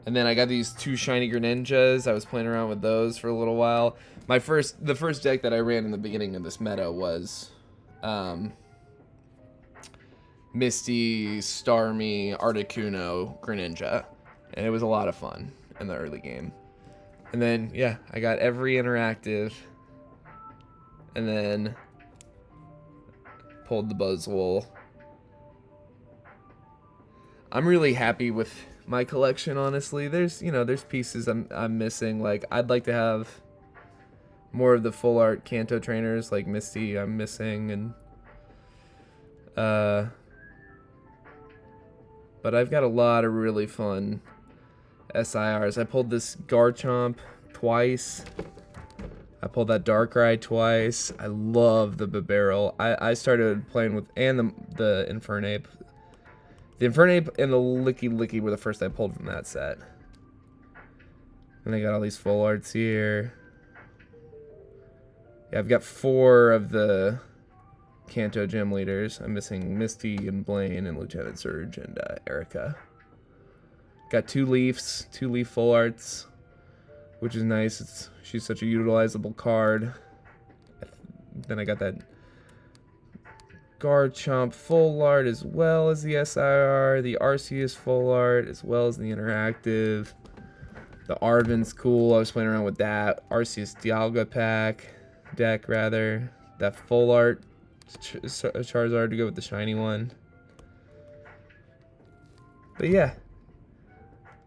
And then I got these 2 shiny Greninjas. I was playing around with those for a little while. The first deck that I ran in the beginning of this meta was Misty, Starmie, Articuno, Greninja. And it was a lot of fun in the early game. And then, yeah, I got every interactive. And then pulled the Buzzwole. I'm really happy with my collection, honestly. There's pieces I'm missing. Like, I'd like to have more of the full art Kanto trainers, like Misty I'm missing, and but I've got a lot of really fun SIRs. I pulled this Garchomp twice. I pulled that Darkrai twice. I love the Bibarel. I started playing with, and the Infernape. The Infernape and the Licky were the first I pulled from that set. And I got all these full arts here. Yeah, I've got 4 of the Kanto gym leaders. I'm missing Misty and Blaine and Lieutenant Surge and Erica. Got 2 Leafs, 2 Leaf full arts, which is nice. She's such a utilizable card. Then I got that Garchomp full art as well as the SIR, the Arceus full art as well as the interactive. The Arven's cool. I was playing around with that. Arceus Dialga deck rather. That full art Charizard to go with the shiny one. But yeah,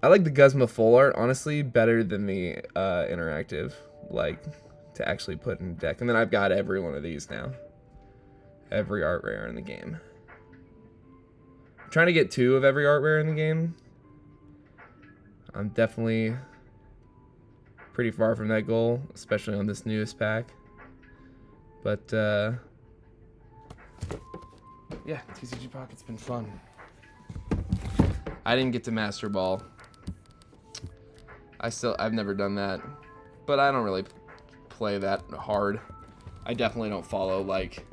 I like the Guzma full art honestly better than the interactive, like to actually put in the deck. And then I've got every one of these now. Every art rare in the game. I'm trying to get 2 of every art rare in the game. I'm definitely pretty far from that goal, especially on this newest pack. But yeah, TCG Pocket's been fun. I didn't get to Master Ball. I've never done that, but I don't really play that hard. I definitely don't follow like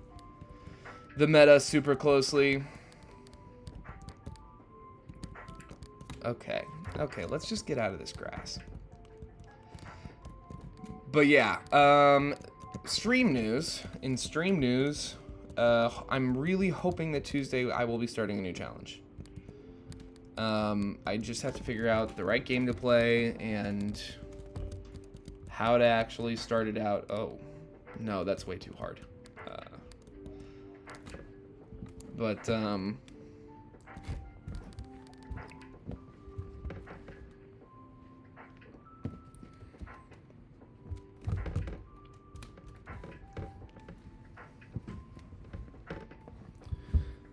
the meta super closely. Okay, let's just get out of this grass. But yeah, stream news. In stream news, I'm really hoping that Tuesday I will be starting a new challenge. I just have to figure out the right game to play and how to actually start it out. Oh, no, that's way too hard.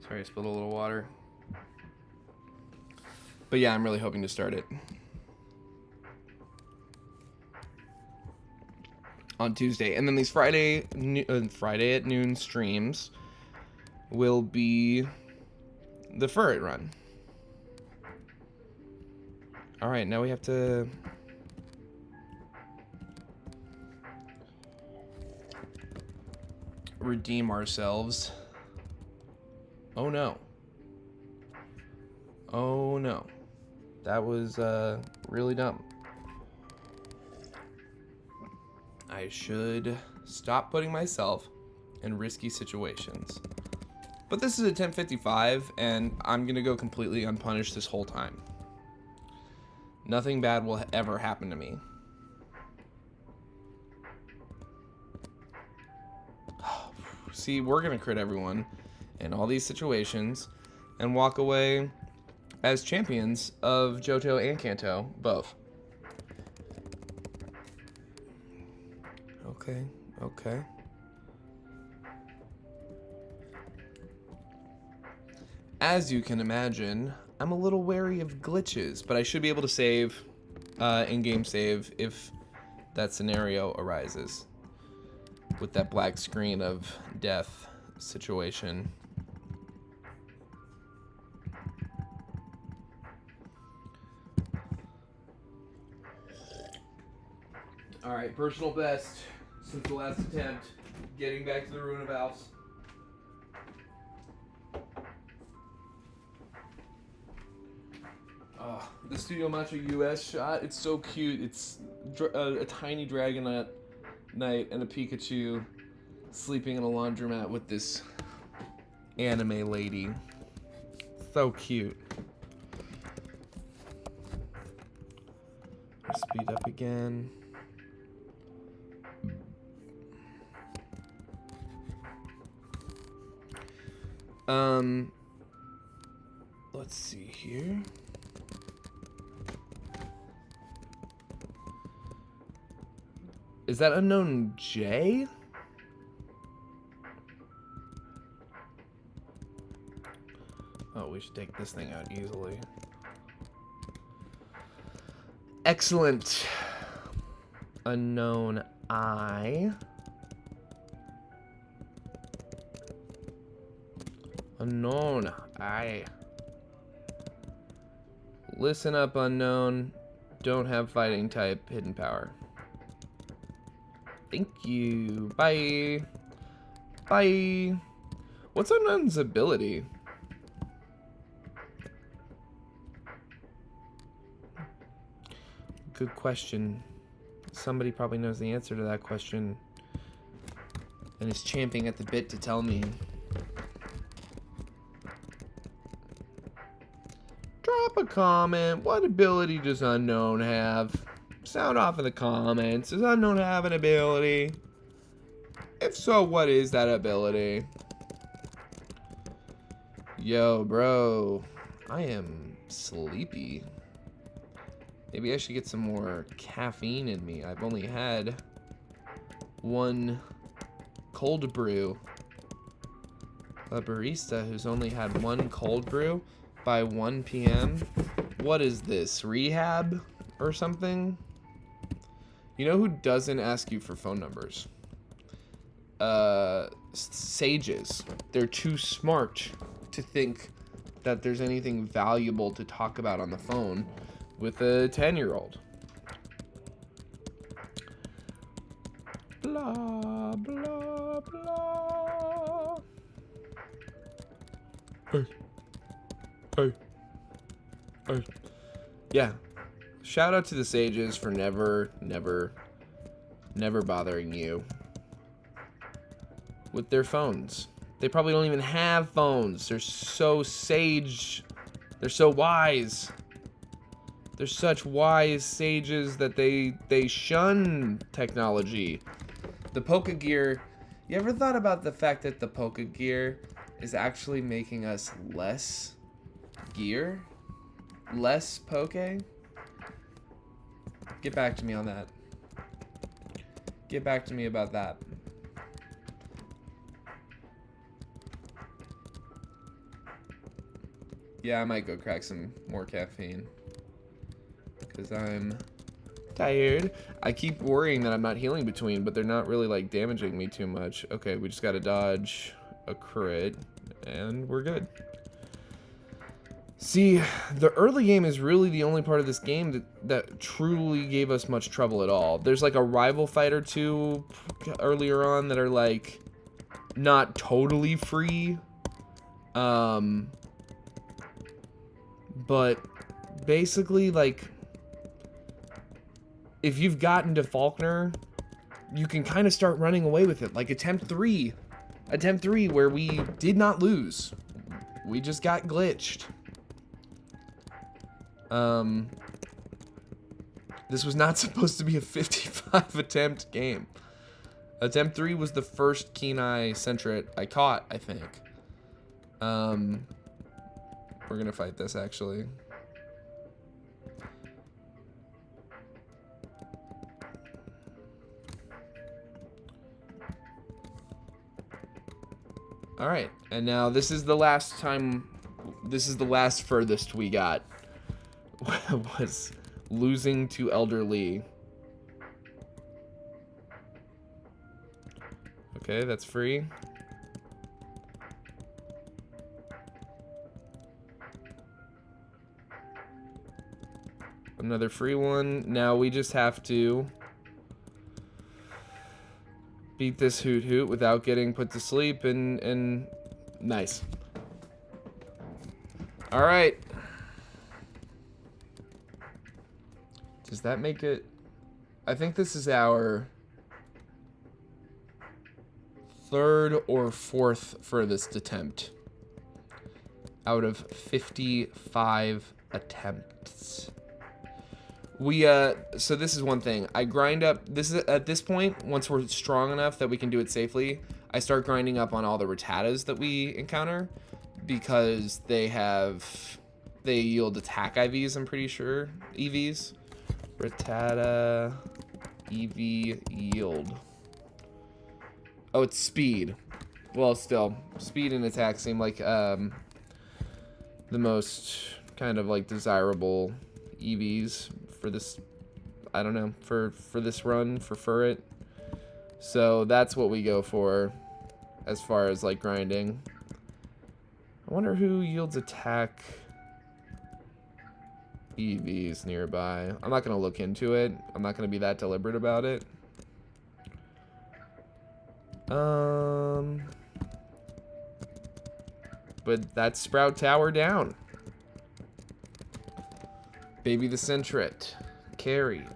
Sorry, I spilled a little water. But yeah, I'm really hoping to start it on Tuesday. And then these Friday at noon streams will be the Furret run. Alright, now we have to redeem ourselves. Oh no. Oh no. That was really dumb. I should stop putting myself in risky situations. But this is a 1055, and I'm gonna go completely unpunished this whole time. Nothing bad will ever happen to me. See, we're gonna crit everyone in all these situations and walk away as champions of Johto and Kanto, both. Okay. As you can imagine, I'm a little wary of glitches, but I should be able to save, in-game save, if that scenario arises. With that black screen of death situation. Alright, personal best since the last attempt. Getting back to the Ruin of Alps. The Studio Macho US shot, it's so cute. It's a tiny Dragonite and a Pikachu sleeping in a laundromat with this anime lady. So cute. Speed up again. Let's see here. Is that unknown J? Oh, we should take this thing out easily. Excellent. Unknown I. Unknown. I. Listen up, unknown. Don't have fighting type hidden power. Thank you. Bye. Bye. What's unknown's ability? Good question. Somebody probably knows the answer to that question and is champing at the bit to tell me. Drop a comment. What ability does unknown have? Sound off in the comments. Does unknown have an ability? If so, what is that ability? Yo, bro. I am sleepy. Maybe I should get some more caffeine in me. I've only had one cold brew. A barista who's only had one cold brew by 1 p.m. What is this? Rehab or something? You know who doesn't ask you for phone numbers? Sages. They're too smart to think that there's anything valuable to talk about on the phone with a 10-year-old. Blah, blah, blah. Hey. Hey. Hey. Yeah. Shout out to the sages for never bothering you with their phones. They probably don't even have phones. They're so sage. They're so wise. They're such wise sages that they shun technology. The Pokegear, you ever thought about the fact that the Pokegear is actually making us less gear? Less Poke? Get back to me on that. Get back to me about that. Yeah, I might go crack some more caffeine. Because I'm tired. I keep worrying that I'm not healing between, but they're not really like damaging me too much. Okay, we just gotta dodge a crit, and we're good. See, the early game is really the only part of this game that truly gave us much trouble at all. There's like a rival fight or two earlier on that are like not totally free. But basically, like, if you've gotten to Faulkner, you can kind of start running away with it. Like attempt 3 where we did not lose. We just got glitched. This was not supposed to be a 55 attempt game. Attempt 3 was the first Kenai Sentret I caught, I think. We're gonna fight this actually. All right, and now this is the last time. This is the last furthest we got. Was losing to Elderly. Okay, that's free. Another free one. Now we just have to beat this Hoot Hoot without getting put to sleep, and nice. All right. Does that make it? I think this is our third or fourth furthest attempt out of 55 attempts. We so this is one thing. I grind up. This is at this point. Once we're strong enough that we can do it safely, I start grinding up on all the Rattatas that we encounter because they yield attack IVs. I'm pretty sure EVs. Rattata EV yield. Oh, it's speed. Well, still, speed and attack seem like the most kind of like desirable EVs for this. I don't know, for this run for Furret. So that's what we go for as far as like grinding. I wonder who yields attack EVs nearby. I'm not going to look into it. I'm not going to be that deliberate about it. But that's Sprout Tower down. Baby the Sentret carried.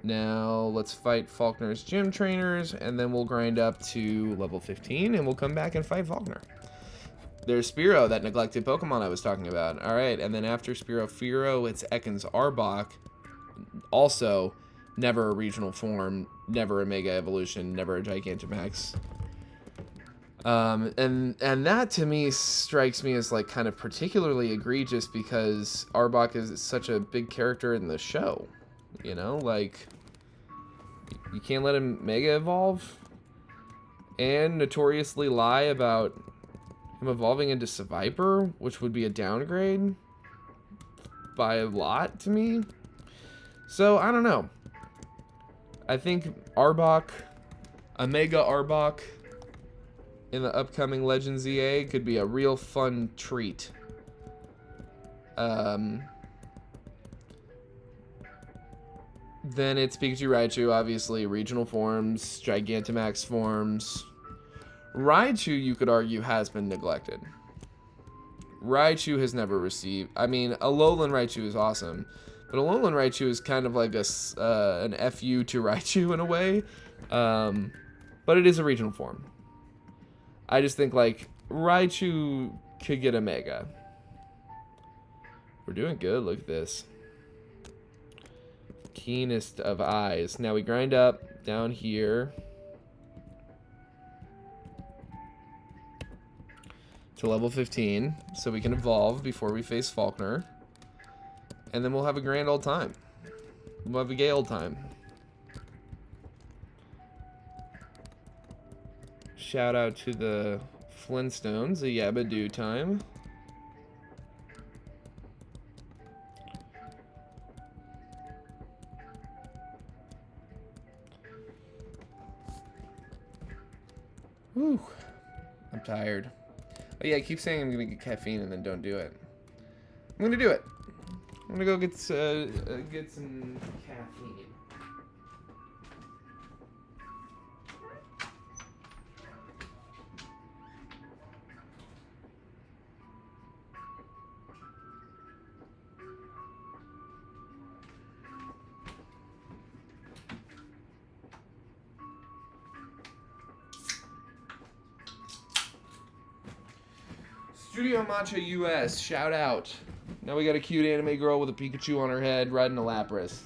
Now let's fight Faulkner's gym trainers, and then we'll grind up to level 15, and we'll come back and fight Faulkner. There's Spearow, that neglected Pokemon I was talking about. All right, and then after Spearow Fearow, it's Ekans Arbok. Also, never a regional form, never a Mega Evolution, never a Gigantamax. And that to me strikes me as like kind of particularly egregious because Arbok is such a big character in the show. You know, like, you can't let him Mega Evolve and notoriously lie about him evolving into Seviper, which would be a downgrade by a lot to me. So, I don't know. I think Arbok, a Mega Arbok in the upcoming Legends EA could be a real fun treat. Then it's Pikachu, Raichu, obviously, regional forms, Gigantamax forms. Raichu, you could argue, has been neglected. Raichu has never received... I mean, Alolan Raichu is awesome, but Alolan Raichu is kind of like an FU to Raichu in a way, but it is a regional form. I just think, like, Raichu could get a Mega. We're doing good, look at this. Keenest of eyes. Now we grind up down here to level 15 so we can evolve before we face Faulkner, and then we'll have a grand old time. We'll have a gay old time. Shout out to the Flintstones, a Yabadoo time. Whew. I'm tired. Oh yeah, I keep saying I'm gonna get caffeine and then don't do it. I'm gonna do it. I'm gonna go get some caffeine. Studio Matcha US, shout out. Now we got a cute anime girl with a Pikachu on her head riding a Lapras.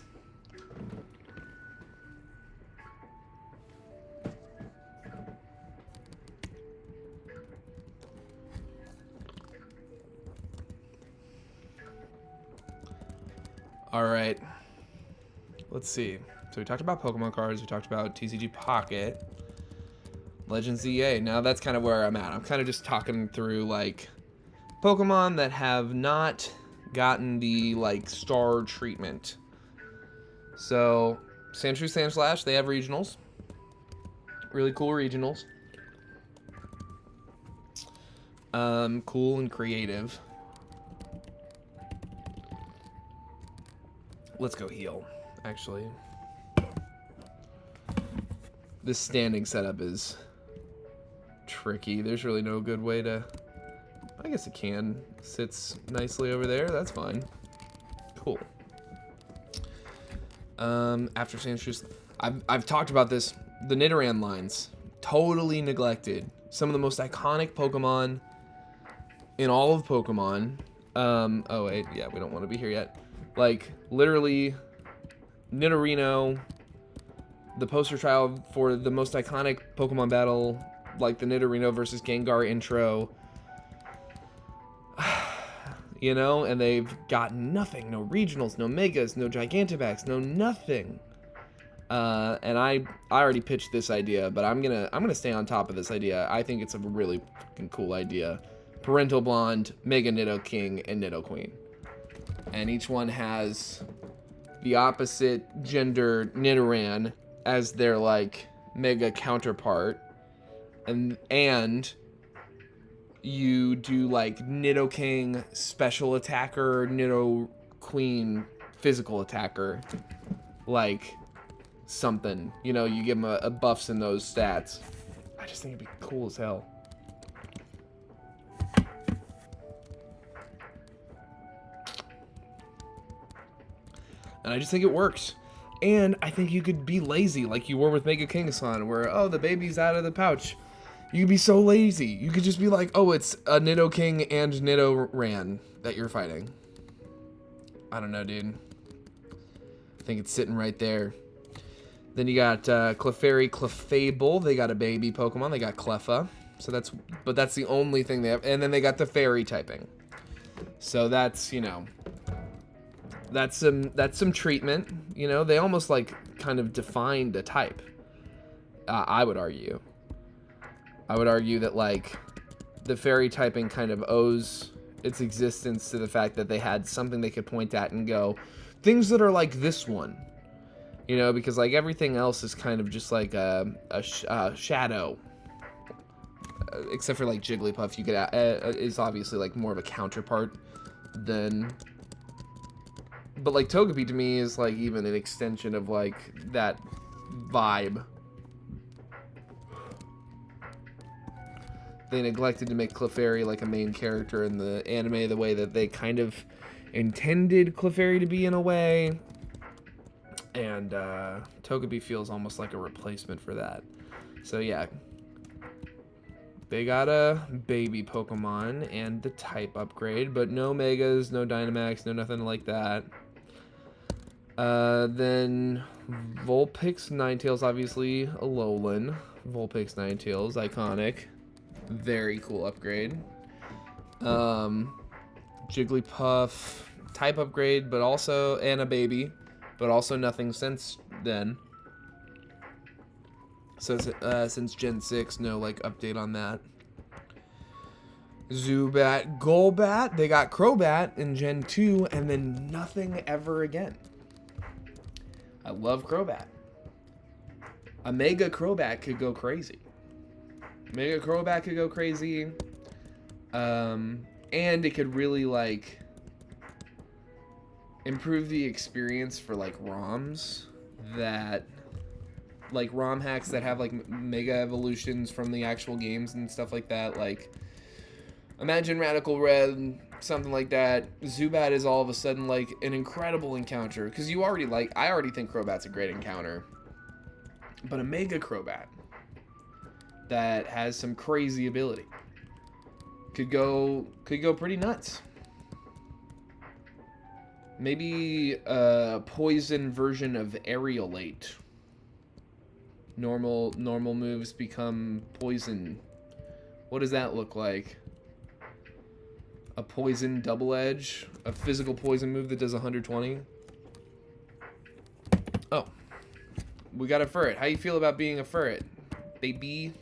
Alright. Let's see. So we talked about Pokemon cards, we talked about TCG Pocket. Legends EA. Now that's kind of where I'm at. I'm kind of just talking through, like, Pokemon that have not gotten the, like, star treatment. So, Sandshrew, Sandslash, they have regionals. Really cool regionals. Cool and creative. Let's go heal, actually. This standing setup is tricky. There's really no good way to... I guess it can. Sits nicely over there. That's fine. Cool. After Sandshrew... I've talked about this. The Nidoran lines. Totally neglected. Some of the most iconic Pokemon in all of Pokemon. Oh, wait. Yeah, we don't want to be here yet. Like, literally, Nidorino, the poster child for the most iconic Pokemon battle, like the Nidorino versus Gengar intro. You know, and they've got nothing. No regionals, no megas, no Gigantamax, no nothing. And I already pitched this idea, but I'm gonna stay on top of this idea. I think it's a really fucking cool idea. Parental Blonde, Mega Nidoking, and Nidoqueen. And each one has the opposite gender Nidoran as their like mega counterpart, and you do like Nidoking special attacker, Nidoqueen physical attacker, like something, you know, you give them a buffs in those stats. I just think it'd be cool as hell. And I just think it works. And I think you could be lazy like you were with Mega King-san, where, oh, the baby's out of the pouch. You could be so lazy. You could just be like, oh, it's a Nidoking and Nidoran that you're fighting. I don't know, dude. I think it's sitting right there. Then you got Clefairy, Clefable. They got a baby Pokemon. They got Cleffa. So that's the only thing they have. And then they got the fairy typing. So that's, you know, that's some treatment. You know, they almost like kind of defined a type. I would argue. I would argue that like the fairy typing kind of owes its existence to the fact that they had something they could point at and go, things that are like this one. You know, because like everything else is kind of just like a shadow. Except for like Jigglypuff, you could is obviously like more of a counterpart than. But like Togepi to me is like even an extension of like that vibe. They neglected to make Clefairy like a main character in the anime the way that they kind of intended Clefairy to be in a way. And Togepi feels almost like a replacement for that. So yeah. They got a baby Pokemon and the type upgrade, but no Megas, no Dynamax, no nothing like that. Then Vulpix Ninetales, obviously a Alolan. Vulpix Ninetales, iconic. Very cool upgrade. Jigglypuff, type upgrade, but also, and a baby, but also nothing since then. So since Gen 6, no like update on that. Zubat, Golbat, they got Crobat in Gen 2, and then nothing ever again. I love Crobat. A Mega Crobat could go crazy. Mega Crobat could go crazy. And it could really like improve the experience for like ROMs that like ROM hacks that have like mega evolutions from the actual games and stuff like that. Like imagine Radical Red, something like that. Zubat is all of a sudden like an incredible encounter, because I already think Crobat's a great encounter. But a Mega Crobat that has some crazy ability could go pretty nuts. Maybe a poison version of Aerialate. Normal moves become poison. What does that look like? A poison double edge? A physical poison move that does 120? Oh. We got a Furret. How you feel about being a Furret, baby?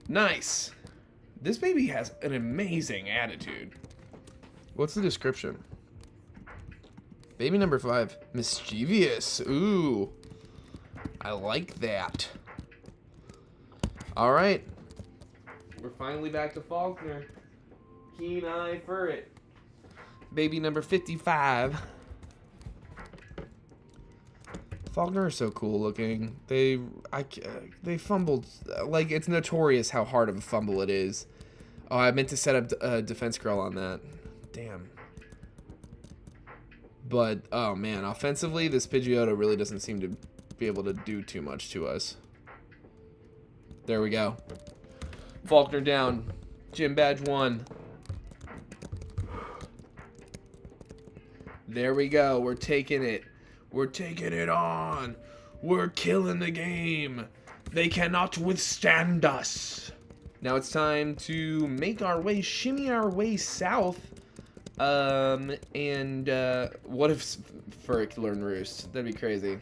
Nice. This baby has an amazing attitude. What's the description? Baby number 5. Mischievous. Ooh. I like that. Alright. We're finally back to Faulkner. Keen Eye Furret. Baby number 55. Faulkner are so cool looking. They fumbled. Like, it's notorious how hard of a fumble it is. Oh, I meant to set up a defense curl on that. Damn. But, oh man, offensively, this Pidgeotto really doesn't seem to be able to do too much to us. There we go. Faulkner down. Gym badge 1. There we go. We're taking it. We're taking it on. We're killing the game. They cannot withstand us. Now it's time to make our way, shimmy our way south. What if Furret learn Roost? That'd be crazy.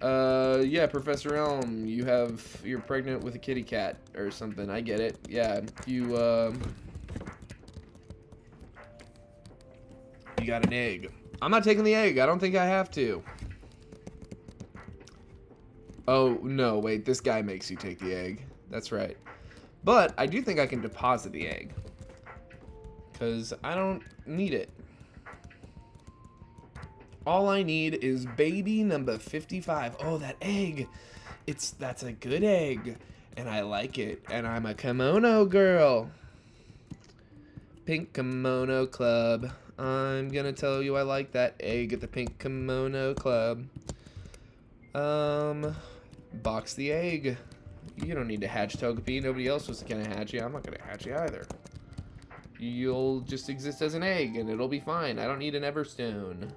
Yeah, Professor Elm, you're pregnant with a kitty cat or something. I get it. Yeah, you got an egg. I'm not taking the egg. I don't think I have to. Oh, no, wait. This guy makes you take the egg. That's right. But I do think I can deposit the egg. Because I don't need it. All I need is baby number 55. Oh, that egg. That's a good egg. And I like it. And I'm a kimono girl. Pink Kimono Club. I'm gonna tell you I like that egg at the Pink Kimono Club. Box the egg. You don't need to hatch Togepi. Nobody else was gonna hatch you. I'm not gonna hatch you either. You'll just exist as an egg and it'll be fine. I don't need an Everstone.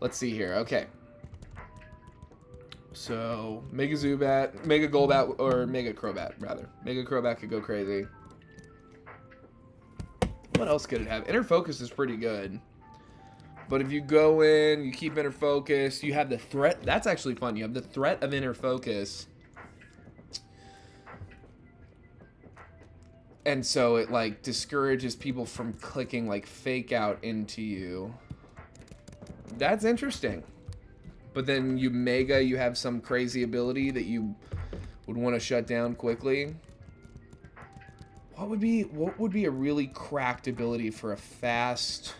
Let's see here. Okay. So, Mega Zubat, Mega Golbat, or Mega Crobat, rather. Mega Crobat could go crazy. What else could it have? Inner Focus is pretty good. But if you go in, you keep Inner Focus, you have the threat. That's actually fun. You have the threat of Inner Focus. And so it, like, discourages people from clicking, like, Fake Out into you. That's interesting. But then you Mega, you have some crazy ability that you would want to shut down quickly. What would be a really cracked ability for a fast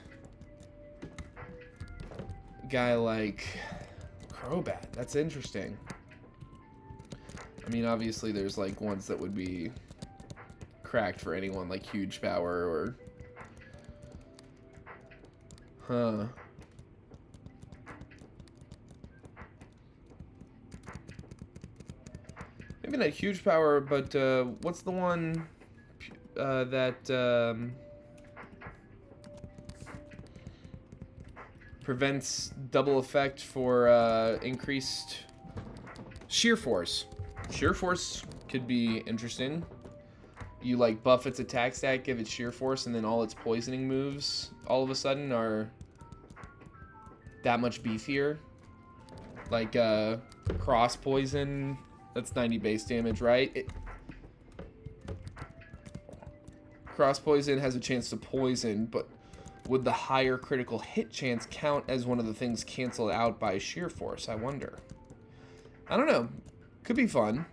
guy like Crobat? That's interesting. I mean, obviously there's like ones that would be cracked for anyone, like Huge Power or... Huh. Maybe not Huge Power, but what's the one that prevents double effect for increased Sheer Force? Sheer Force could be interesting. You like buff its attack stat, give it Sheer Force, and then all its poisoning moves all of a sudden are that much beefier. Like Cross Poison. That's 90 base damage, right? Cross Poison has a chance to poison, but would the higher critical hit chance count as one of the things canceled out by Sheer Force? I wonder. I don't know. Could be fun.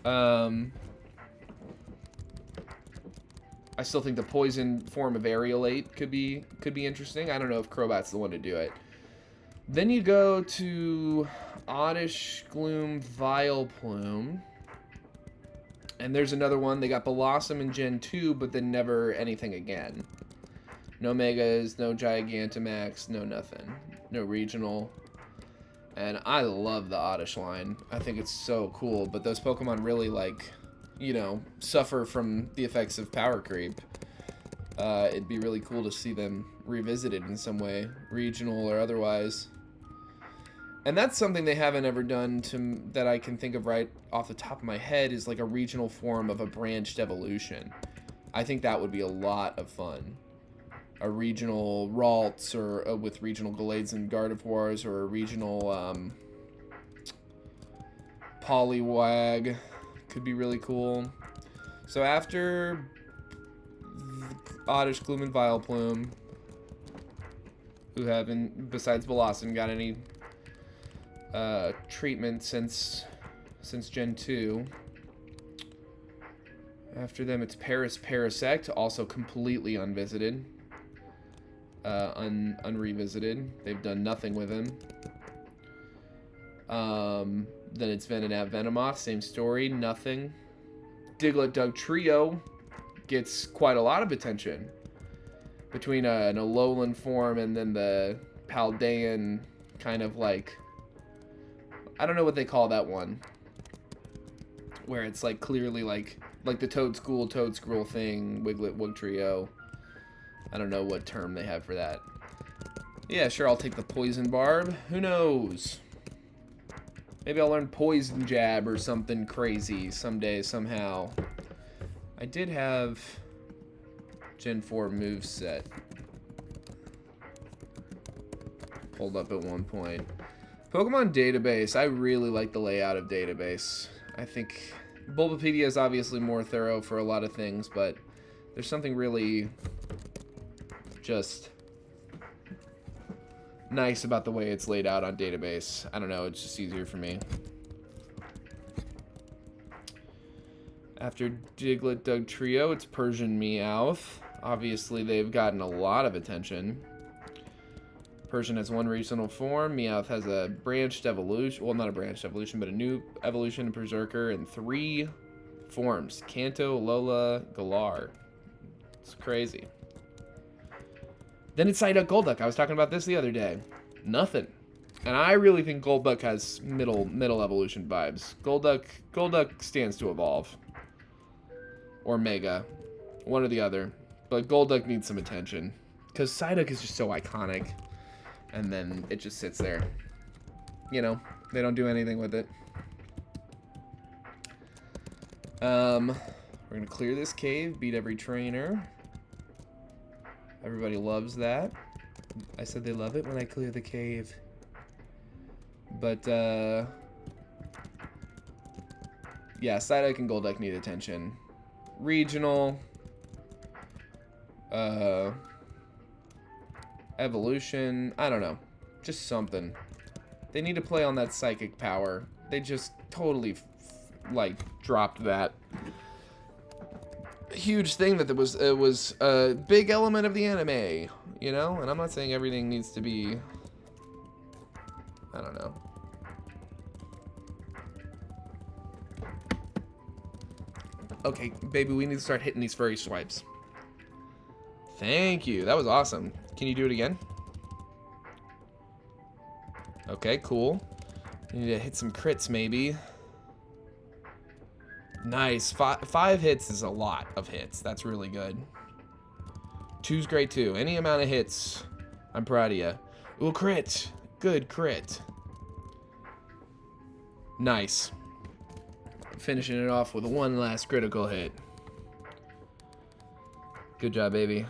I still think the poison form of Aerialate could be interesting. I don't know if Crobat's the one to do it. Then you go to Oddish Gloom Vileplume. And there's another one. They got Blossom in Gen 2, but then never anything again. No Megas, no Gigantamax, no nothing. No Regional. And I love the Oddish line. I think it's so cool. But those Pokemon really, like, you know, suffer from the effects of power creep. It'd be really cool to see them revisited in some way, regional or otherwise. And that's something they haven't ever done that I can think of right off the top of my head, is like a regional form of a branched evolution. I think that would be a lot of fun. A regional Ralts, or with regional Gallades and Gardevoirs, or a regional Poliwag could be really cool. So after Oddish Gloom and Vileplume, who haven't, besides Blossom, got any treatment since Gen 2. After them, it's Parasect, also completely unvisited. Unrevisited. They've done nothing with him. Then it's Venonat Venomoth, same story, nothing. Diglett Dugtrio gets quite a lot of attention. Between an Alolan form and then the Paldean kind of like... I don't know what they call that one. Where it's like clearly like the Toad-Scrool thing, Wiglet Wugtrio. I don't know what term they have for that. Yeah, sure, I'll take the Poison Barb. Who knows? Maybe I'll learn Poison Jab or something crazy someday, somehow. I did have Gen 4 moveset pulled up at one point. Pokemon Database. I really like the layout of Database. I think Bulbapedia is obviously more thorough for a lot of things, but there's something really just nice about the way it's laid out on database. I don't know, it's just easier for me. After Diglett Dug Trio, it's Persian Meowth. Obviously, they've gotten a lot of attention. Persian has one regional form. Meowth has a branched evolution. Well, not a branched evolution, but a new evolution, Berserker, and 3 forms. Kanto, Lola, Galar. It's crazy. Then it's Psyduck Golduck. I was talking about this the other day. Nothing. And I really think Golduck has middle evolution vibes. Golduck stands to evolve. Or Mega. One or the other. But Golduck needs some attention. Because Psyduck is just so iconic. And then it just sits there. You know, they don't do anything with it. We're going to clear this cave, beat every trainer. Everybody loves that. I said they love it when I clear the cave. But, yeah, Psyduck and Golduck need attention. Regional. Evolution. I don't know. Just something. They need to play on that psychic power. They just totally, like, dropped that huge thing that it was a big element of the anime, you know? And I'm not saying everything needs to be, I don't know. Okay, baby, we need to start hitting these furry swipes. Thank you. That was awesome. Can you do it again? Okay, cool. You need to hit some crits, maybe. Nice. Five hits is a lot of hits. That's really good. 2's great, too. Any amount of hits, I'm proud of you. Ooh, crit. Good crit. Nice. Finishing it off with one last critical hit. Good job, baby.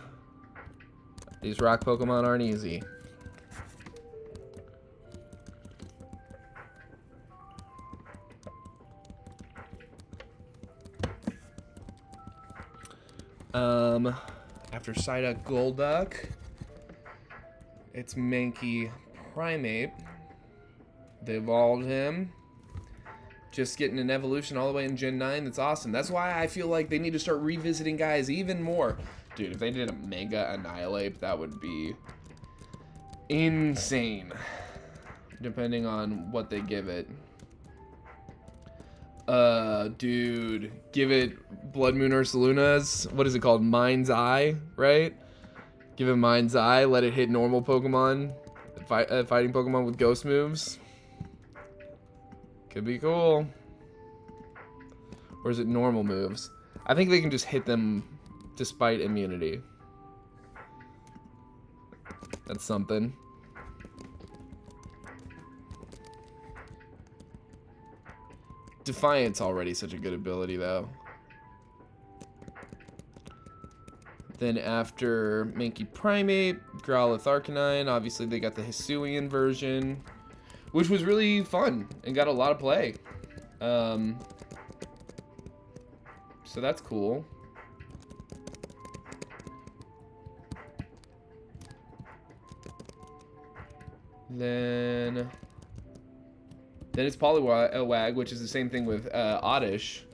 These rock Pokemon aren't easy. After Psyduck Golduck, it's Mankey Primate. They evolved him. Just getting an evolution all the way in Gen 9. That's awesome. That's why I feel like they need to start revisiting guys even more. Dude, if they did a Mega Annihilate, that would be insane. Depending on what they give it. Dude, give it Blood Moon Ursaluna's, what is it called? Mind's Eye, right? Give it Mind's Eye, let it hit normal Pokemon, fighting Pokemon with ghost moves. Could be cool. Or is it normal moves? I think they can just hit them despite immunity. That's something. Defiant's already such a good ability, though. Then after Mankey Primate, Growlithe Arcanine. Obviously, they got the Hisuian version, which was really fun and got a lot of play. So that's cool. Then it's Poliwag, which is the same thing with Oddish,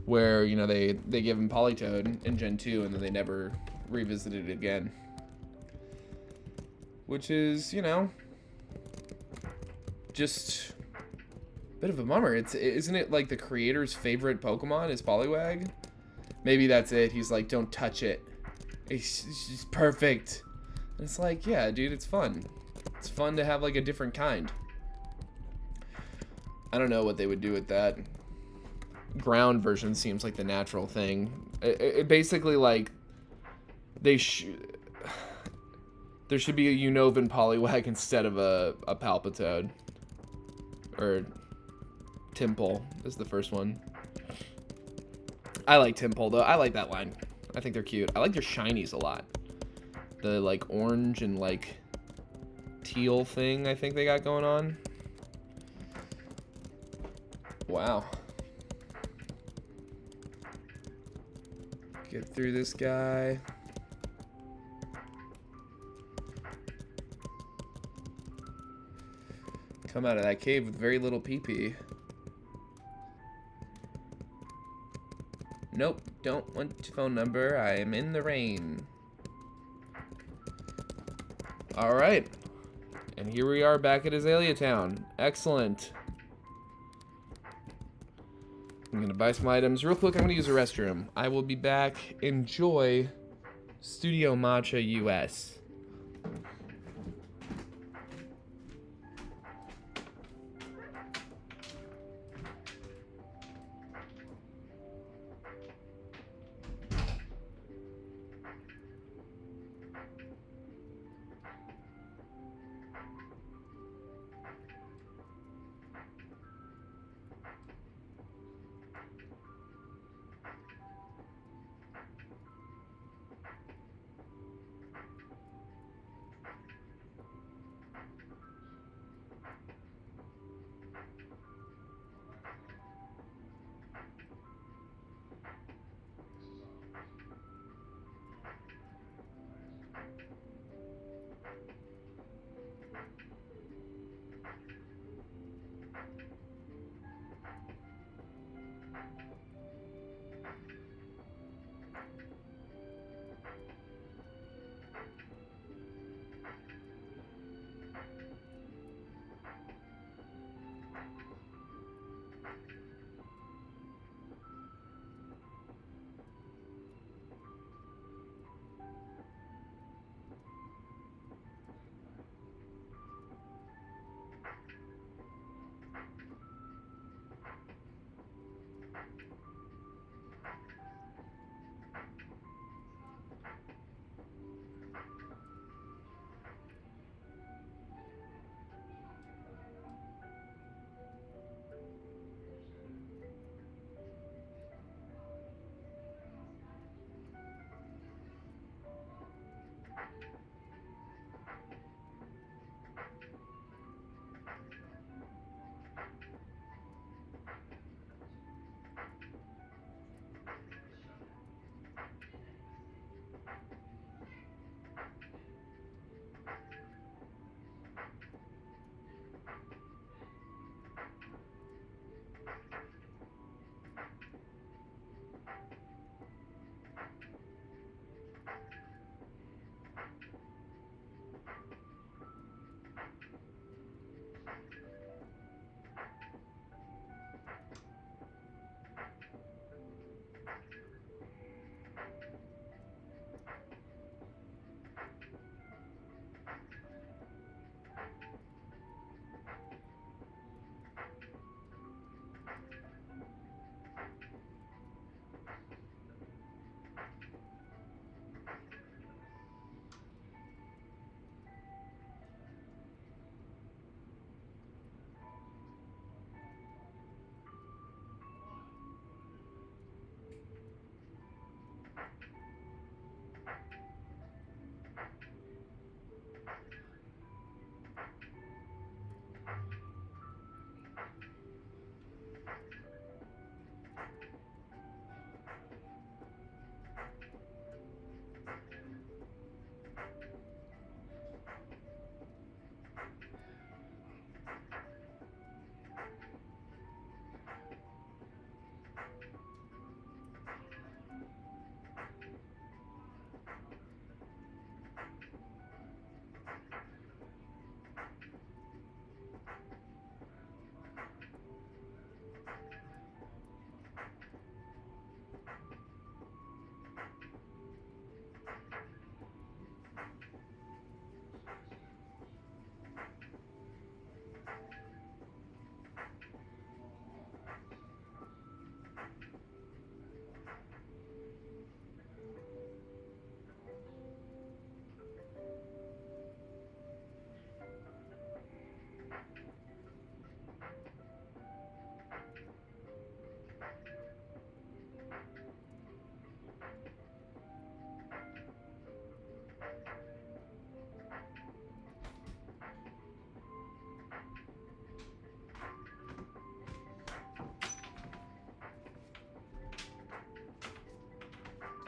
where, you know, they give him Politoed in Gen 2 and then they never revisited it again. Which is, you know, just a bit of a bummer. Isn't it like the creator's favorite Pokemon is Poliwag? Maybe that's it. He's like, don't touch it. It's just perfect. And it's like, yeah, dude, it's fun. It's fun to have like a different kind. I don't know what they would do with that. Ground version seems like the natural thing. It basically, like, there should be a Unova Poliwag instead of a Palpitoad. Or Tympole is the first one. I like Tympole, though. I like that line. I think they're cute. I like their shinies a lot. The, like, orange and, like, teal thing I think they got going on. Wow. Get through this guy. come out of that cave with very little PP. Nope, don't want your phone number. I am in the rain. Alright. And here we are back at Azalea Town. Excellent. I'm gonna buy some items. Real quick, I'm gonna use the restroom. I will be back. Enjoy Studio Matcha US.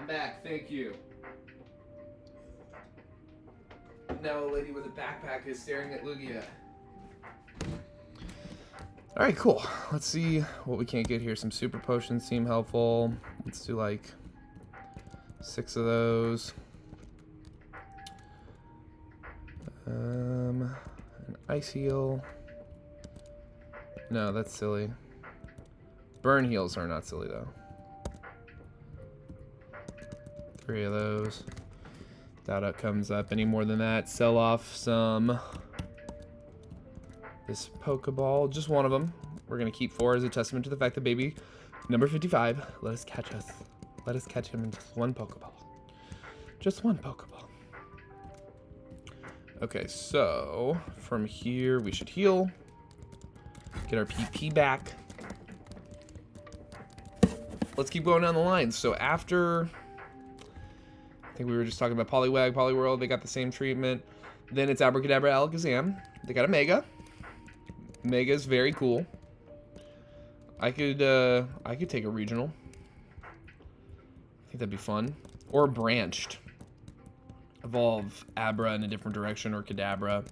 Back, thank you. Now a lady with a backpack is staring at Lugia. Alright, cool. Let's see what we can't get here. Some super potions seem helpful. Let's do like 6 of those. An ice heal. No, that's silly. Burn heals are not silly though. 3 of those. Doubt it comes up any more than that. Sell off some. This Pokeball, just one of them. We're gonna keep 4 as a testament to the fact that baby number 55 let us catch us. Let us catch him in just 1 Pokeball. Just 1 Pokeball. Okay, so from here we should heal. Get our PP back. Let's keep going down the line. So after, I think we were just talking about Poliwag, Poliwhirl, they got the same treatment. Then it's Abracadabra, Alakazam. They got a Mega. Mega is very cool. I could take a regional. I think that'd be fun. Or branched. Evolve Abra in a different direction, or Kadabra.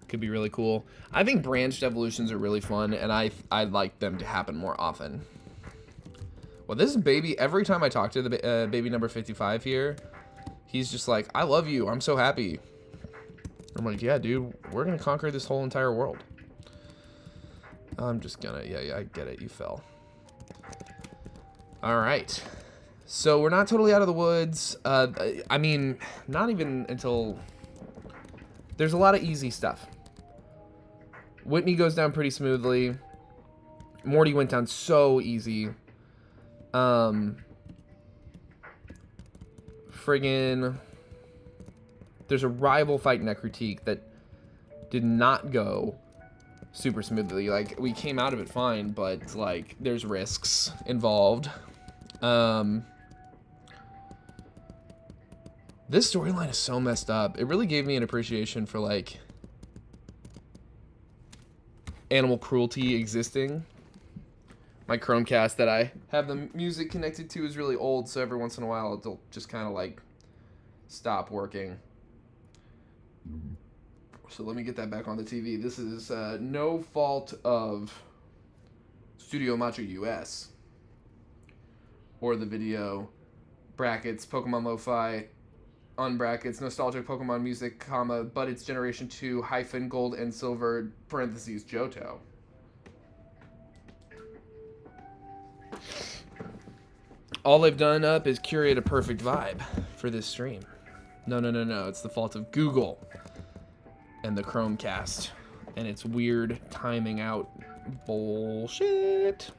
Could be really cool. I think branched evolutions are really fun, and I'd like them to happen more often. Well, this baby, every time I talk to the baby number 55 here, he's just like, I love you. I'm so happy. I'm like, yeah, dude, we're going to conquer this whole entire world. I'm just gonna, yeah, I get it. You fell. All right. So we're not totally out of the woods. I mean, not even until... There's a lot of easy stuff. Whitney goes down pretty smoothly. Morty went down so easy. Friggin... There's a rival fight Necrotique that did not go super smoothly. Like, we came out of it fine, but, like, there's risks involved. This storyline is so messed up. It really gave me an appreciation for, like, animal cruelty existing. My Chromecast that I have the music connected to is really old, so every once in a while it'll just kind of, like, stop working. So let me get that back on the TV. This is no fault of Studio Macho US or the video brackets Pokemon Lo-Fi unbrackets nostalgic Pokemon music, comma, but it's Generation 2 hyphen gold and silver parentheses Johto. All they've done up is curate a perfect vibe for this stream. No. It's the fault of Google and the Chromecast and its weird timing out bullshit.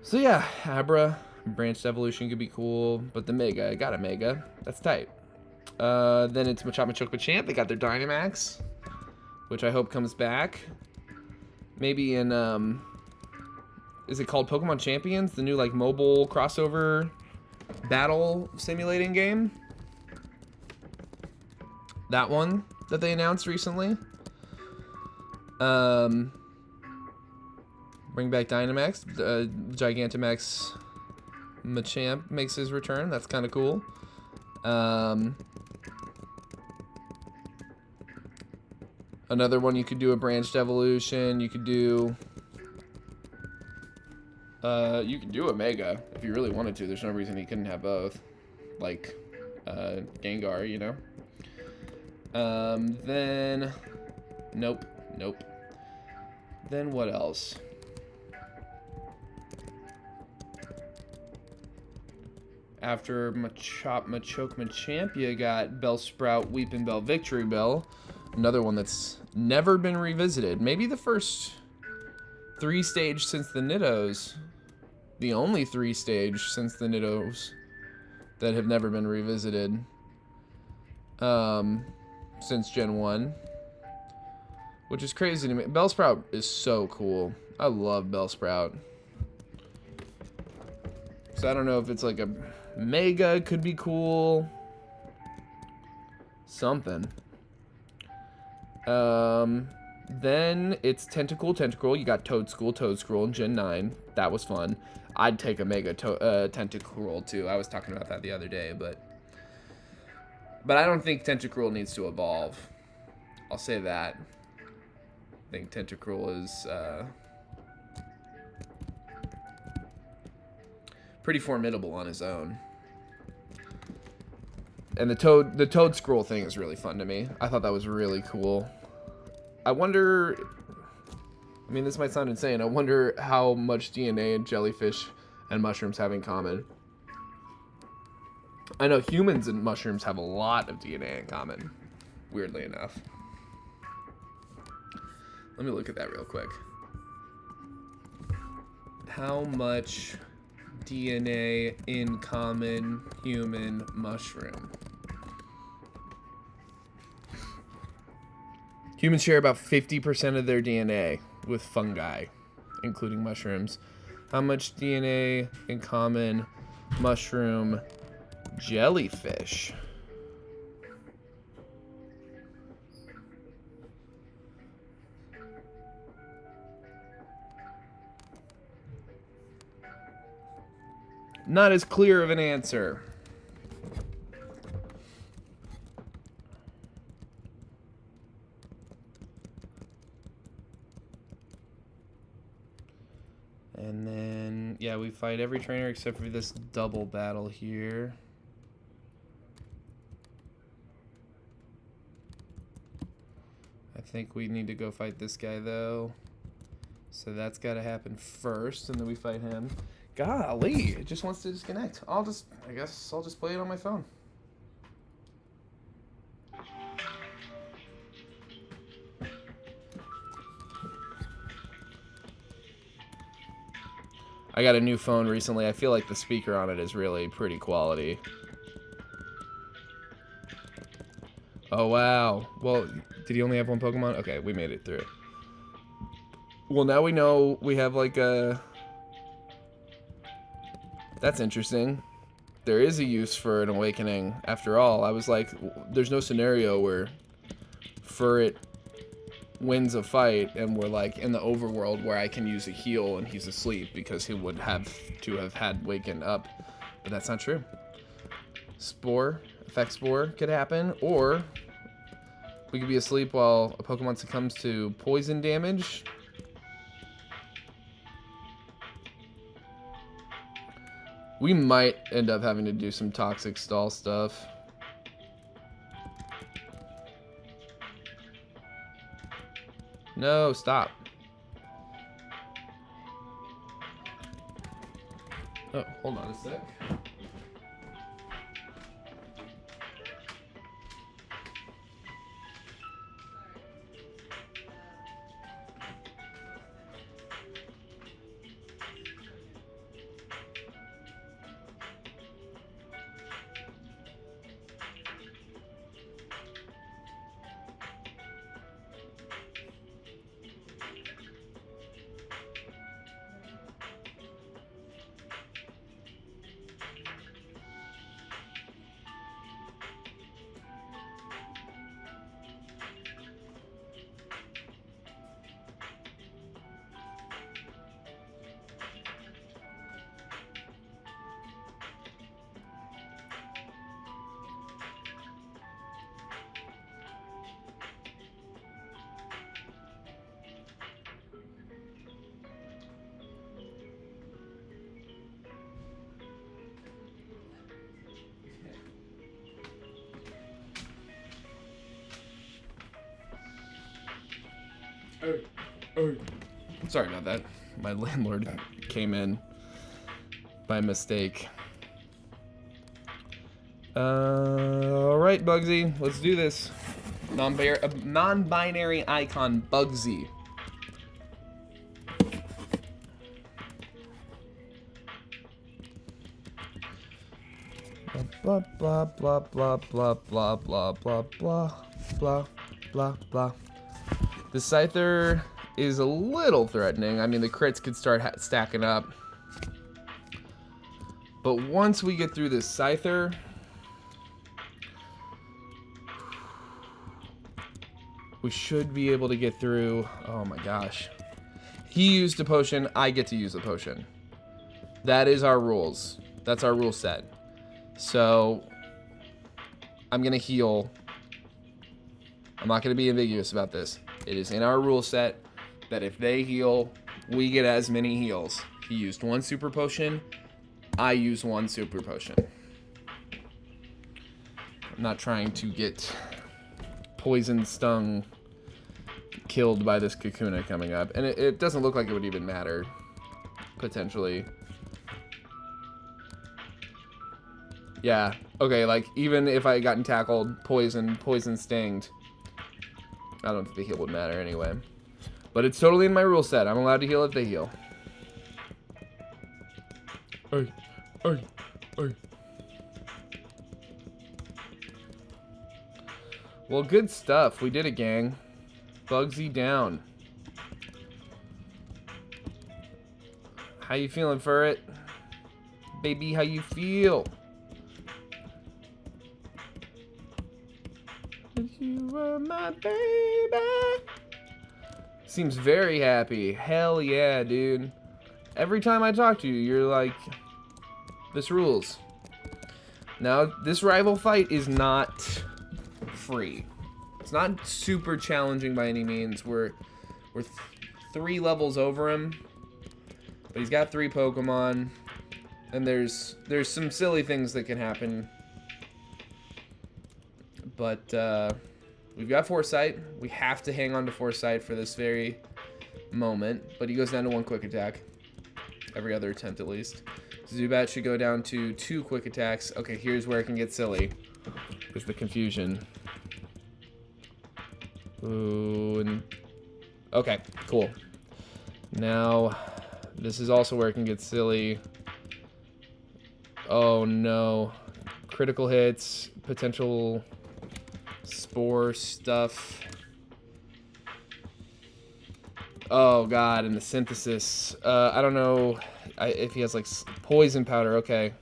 So yeah, Abra, branched evolution could be cool, but the Mega, I got a Mega. That's tight. Then it's Machop, Machoke, Machamp. They got their Dynamax, which I hope comes back. Maybe in, is it called Pokemon Champions? The new, like, mobile crossover battle simulating game? That one that they announced recently. Bring back Dynamax. Gigantamax Machamp makes his return. That's kind of cool. Another one, you could do a branched evolution. You could do a Mega if you really wanted to. There's no reason he couldn't have both. Like Gengar, you know. Then nope. Then what else? After Machop, Machoke, Machamp, you got Bellsprout, Weepinbell, Victory Bell. Another one that's never been revisited. Maybe the first 3-stage since the Niddos. The only 3-stage since the Niddos that have never been revisited. Since Gen 1. Which is crazy to me. Bellsprout is so cool. I love Bellsprout. So I don't know if it's like a Mega could be cool. Something. Then it's Tentacool. You got Toedscruel in Gen 9. That was fun. I'd take a Mega Tentacool too. I was talking about that the other day, but I don't think Tentacruel needs to evolve. I'll say that. think Tentacruel is pretty formidable on his own. And the Toad Scroll thing is really fun to me. I thought that was really cool. I wonder, I mean, this might sound insane. I wonder how much DNA jellyfish and mushrooms have in common. I know humans and mushrooms have a lot of DNA in common, weirdly enough. Let me look at that real quick. How much DNA in common human mushroom? Humans share about 50% of their DNA with fungi, including mushrooms. How much DNA in common mushroom jellyfish? Not as clear of an answer. And then, yeah, we fight every trainer except for this double battle here. I think we need to go fight this guy, though. So that's got to happen first, and then we fight him. Golly, it just wants to disconnect. I guess I'll just play it on my phone. I got a new phone recently. I feel like the speaker on it is really pretty quality. Oh, wow. Well, did he only have one Pokemon? Okay, we made it through. Well, now we know we have like a... That's interesting. There is a use for an awakening after all. I was like, there's no scenario where Furret wins a fight and we're like in the overworld where I can use a heal and he's asleep because he would have to have had waken up. But that's not true. Spore, effect spore could happen, or we could be asleep while a Pokemon succumbs to poison damage. We might end up having to do some toxic stall stuff. No, stop. Oh, hold on a sec. Sorry about that. My landlord came in by mistake. Alright, Bugsy. Let's do this. Non-binary icon, Bugsy. Blah, blah, blah, blah, blah, blah, blah, blah, blah, blah, blah, blah. The Scyther is a little threatening. I mean, the crits could start stacking up. But once we get through this Scyther, we should be able to get through. Oh my gosh. He used a potion, I get to use a potion. That is our rules. That's our rule set. So, I'm gonna heal. I'm not gonna be ambiguous about this. It is in our rule set that if they heal, we get as many heals. He used 1 super potion. I use 1 super potion. I'm not trying to get poison stung killed by this Kakuna coming up. And it doesn't look like it would even matter, potentially. Yeah, okay, like, even if I had gotten tackled, poison stinged, I don't think the heal would matter anyway. But it's totally in my rule set. I'm allowed to heal if they heal. Oi, oi, oi. Well, good stuff. We did it, gang. Bugsy down. How you feeling, Furret? Baby, how you feel? You were my baby. Seems very happy. Hell yeah, dude. Every time I talk to you, you're like, this rules. Now, this rival fight is not free. It's not super challenging by any means. We're 3 levels over him, but he's got 3 Pokemon, and there's some silly things that can happen. But we've got Foresight. We have to hang on to Foresight for this very moment. But he goes down to 1 quick attack. Every other attempt, at least. Zubat should go down to 2 quick attacks. Okay, here's where it can get silly. With the confusion. Ooh, and... Okay, cool. Now, this is also where it can get silly. Oh, no. Critical hits. Potential... spore stuff. Oh god, and the synthesis. I don't know if he has like poison powder. Okay.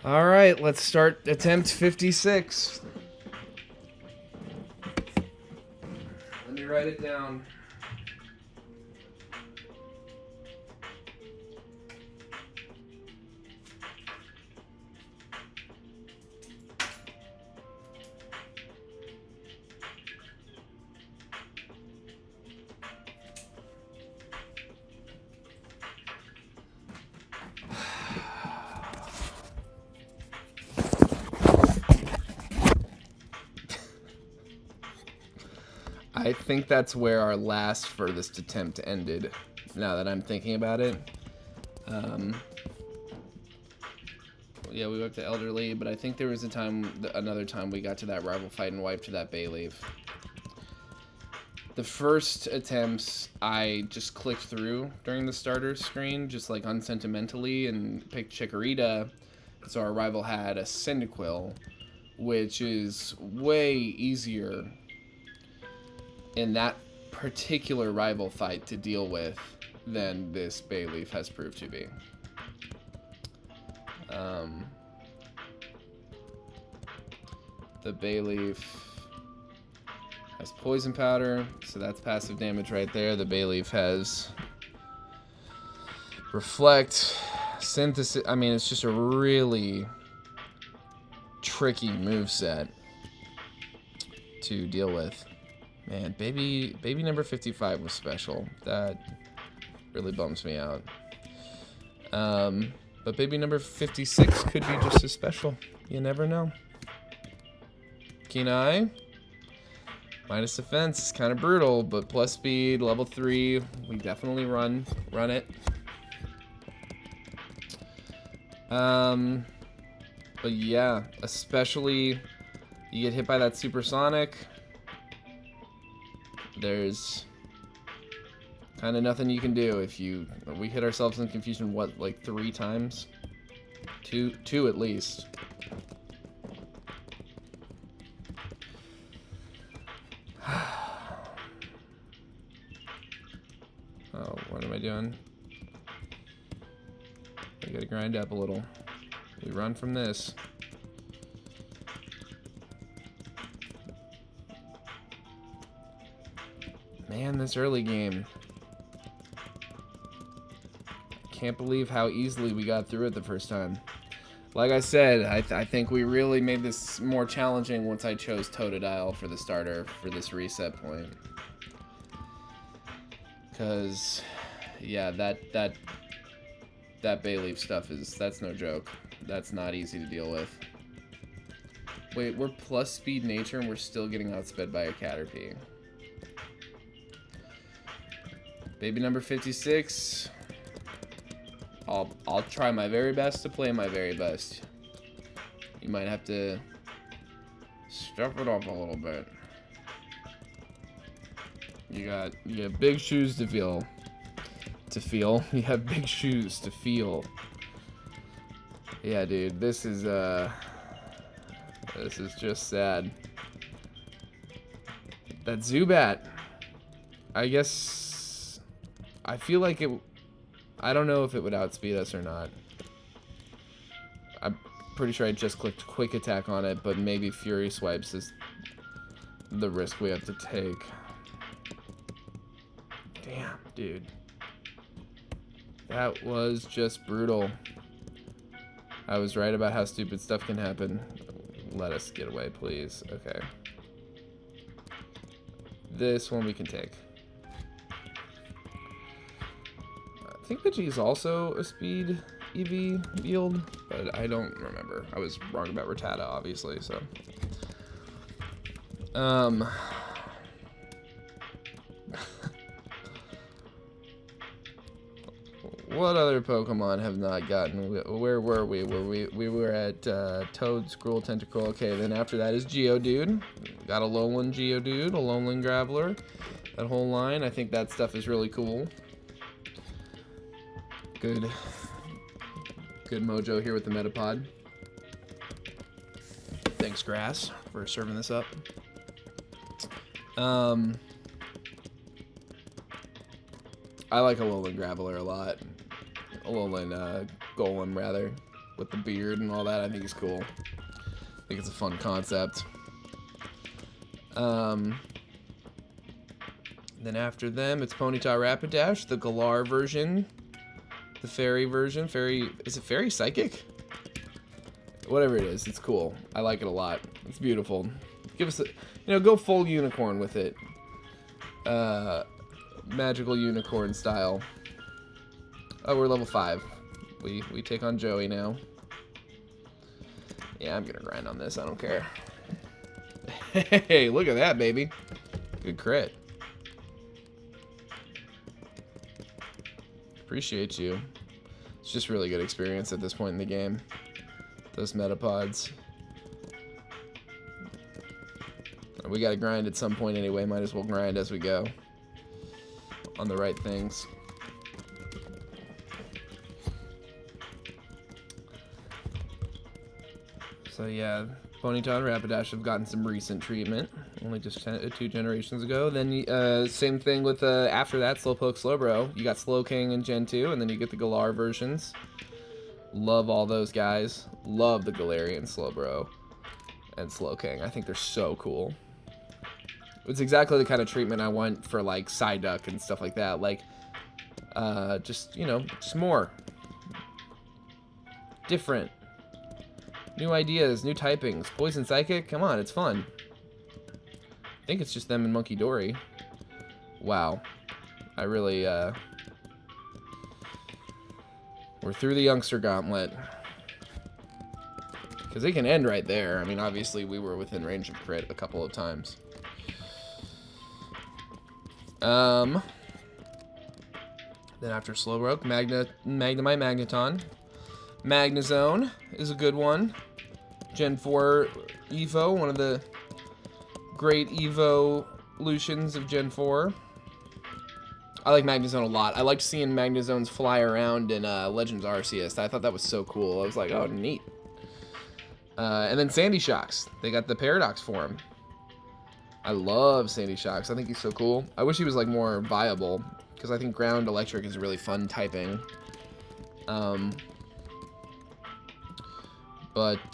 All right, let's start attempt 56. Let me write it down. I think that's where our last furthest attempt ended, now that I'm thinking about it. Yeah, we went to Elderly, but I think there was another time we got to that rival fight and wiped to that Bayleaf. The first attempts, I just clicked through during the starter screen, just like unsentimentally, and picked Chikorita. So our rival had a Cyndaquil, which is way easier in that particular rival fight to deal with than this Bayleaf has proved to be. The Bayleaf has poison powder, so that's passive damage right there. The Bayleaf has reflect, synthesis. I mean, it's just a really tricky moveset to deal with. Man, baby number 55 was special. That really bums me out. But baby number 56 could be just as special. You never know. Keen Eye. Minus defense is kind of brutal, but plus speed, level 3. We definitely run it. But yeah, especially you get hit by that supersonic. There's kind of nothing you can do if we hit ourselves in confusion, what, like 3 times? Two at least. doing? We gotta grind up a little. We run from this. Man, this early game. Can't believe how easily we got through it the first time. Like I said, I think we really made this more challenging once I chose Totodile for the starter for this reset point. Because, yeah, that Bayleaf stuff that's no joke. That's not easy to deal with. Wait, we're plus speed nature and we're still getting outsped by a Caterpie. Baby number 56. I'll try my very best to play my very best. You might have to step it up a little bit. You got big shoes to feel. You have big shoes to feel. Yeah, dude, this is just sad. That Zubat, I guess I feel like it. I don't know if it would outspeed us or not. I'm pretty sure I just clicked quick attack on it, but maybe Fury Swipes is the risk we have to take. Damn, dude. That was just brutal. I was right about how stupid stuff can happen. Let us get away, please. Okay. This one we can take. I think Pidgey is also a speed EV yield, but I don't remember. I was wrong about Rattata, obviously, so. What other Pokemon have not gotten? Where were we? We were at Toad, Scroll, Tentacle. Okay, then after that is Geodude. Got a Alolan Geodude, a Alolan Graveler. That whole line, I think that stuff is really cool. Good mojo here with the Metapod. Thanks, Grass, for serving this up. I like Alolan Graveler a lot. Alolan Golem, rather, with the beard and all that. I think he's cool. I think it's a fun concept. Then after them, it's Ponyta Rapidash, the Galar version. The fairy version. Is it fairy psychic? Whatever it is, it's cool. I like it a lot. It's beautiful. Give us go full unicorn with it. Magical unicorn style. Oh, we're level 5. We take on Joey now. Yeah, I'm gonna grind on this. I don't care. Hey, look at that, baby. Good crit. Appreciate you. It's just really good experience at this point in the game. Those Metapods. We gotta grind at some point anyway. Might as well grind as we go. On the right things. So yeah, Ponyta and Rapidash have gotten some recent treatment. Only just 2 generations ago. Then same thing with after that, Slowpoke, Slowbro. You got Slowking in Gen 2, and then you get the Galar versions. Love all those guys. Love the Galarian Slowbro and Slowking. I think they're so cool. It's exactly the kind of treatment I want for like Psyduck and stuff like that. Like, just more different, new ideas, new typings. Poison Psychic, come on, it's fun. I think it's just them and Monkey Dory. Wow, I really we're through the youngster gauntlet. Because it can end right there. I mean, obviously we were within range of crit a couple of times. Then after Slowbroke, Magnemite, Magneton. Magnezone is a good one. Gen 4 Evo, one of the great evolutions of Gen 4. I like Magnezone a lot. I liked seeing Magnezones fly around in Legends Arceus. I thought that was so cool. I was like, oh, neat. And then Sandy Shocks. They got the Paradox form. I love Sandy Shocks. I think he's so cool. I wish he was like more viable, because I think ground electric is really fun typing.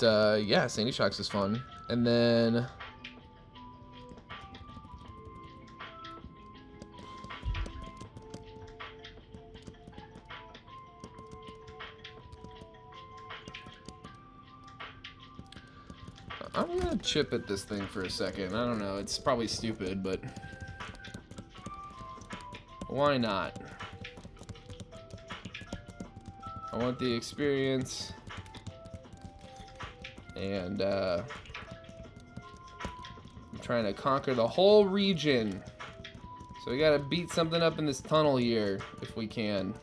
Yeah, Sandy Shocks is fun. And then I'm gonna chip at this thing for a second. I don't know, it's probably stupid, but why not? I want the experience, and I'm trying to conquer the whole region. So we gotta beat something up in this tunnel here, if we can.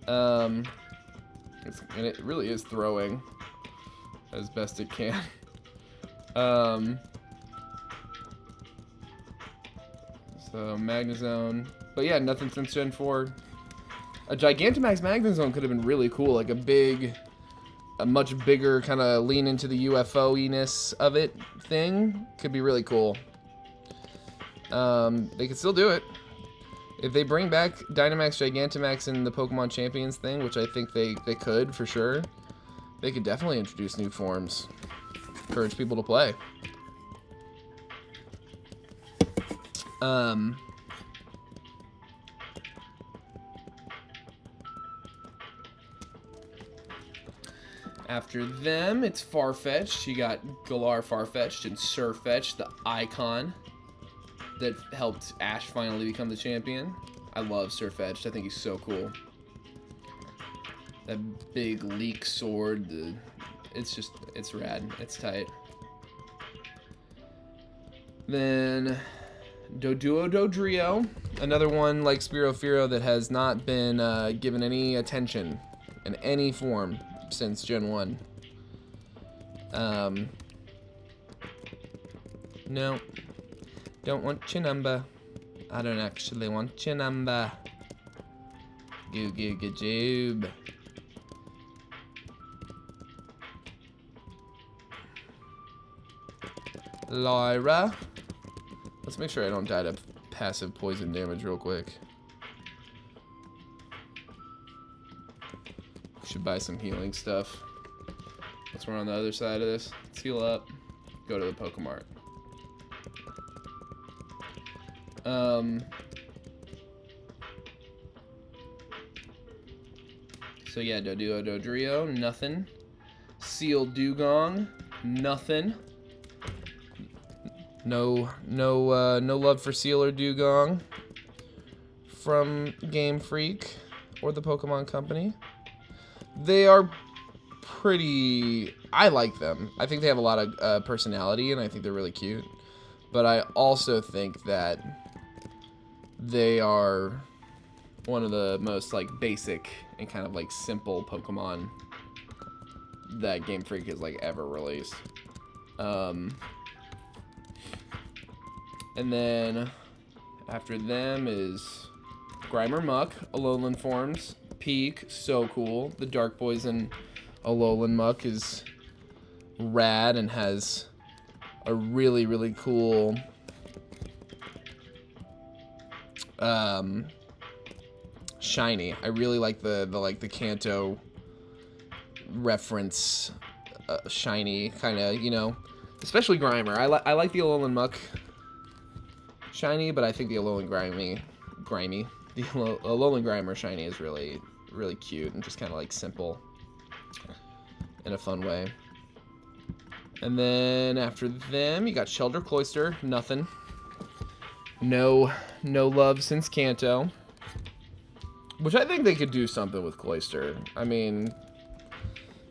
And it really is throwing as best it can. So Magnezone, but yeah, nothing since Gen 4. A Gigantamax Magnezone could have been really cool, like a much bigger kind of lean into the UFO-iness of it thing. Could be really cool. They could still do it. If they bring back Dynamax, Gigantamax in the Pokemon Champions thing, which I think they could for sure, they could definitely introduce new forms. Encourage people to play. After them, it's Farfetch'd. You got Galar Farfetch'd and Surfetch'd, the icon that helped Ash finally become the champion. I love Surfetch'd. I think he's so cool. That big leak sword, it's rad. It's tight. Then Doduo Dodrio, another one like Spearow that has not been given any attention in any form since Gen 1. No, don't want your number. I don't actually want your number. Goo goo goo joob. Lyra. Let's make sure I don't die to passive poison damage real quick. Should buy some healing stuff. Once we're on the other side of this, let's heal up. Go to the Pokemart. So yeah, Doduo Dodrio, nothing. Seal Dugong, nothing. No love for Seal or Dugong from Game Freak or the Pokemon Company. They are pretty... I like them. I think they have a lot of personality, and I think they're really cute. But I also think that they are one of the most like basic and kind of like simple Pokemon that Game Freak has like ever released. And then after them is Grimer Muck, Alolan forms. Peak, so cool. The Dark Poison Alolan Muck is rad and has a really, really cool shiny. I really like the Kanto reference shiny kind of, you know, especially Grimer. I like the Alolan Muck shiny, but I think the Alolan Grimy, the Alolan Grimer shiny is really, really cute and just kind of like simple in a fun way. And then after them, you got Shelter Cloister, nothing. No love since Kanto. Which I think they could do something with Cloister. I mean,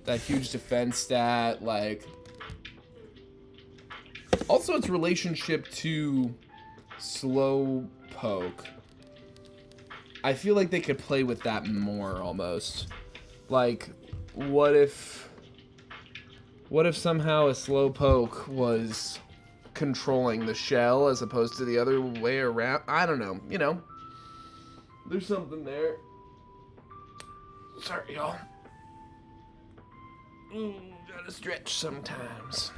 that huge defense stat, like... Also, its relationship to Slowpoke. I feel like they could play with that more, almost. Like, what if somehow a Slowpoke was controlling the shell as opposed to the other way around? I don't know, you know. There's something there. Sorry, y'all. Gotta stretch sometimes.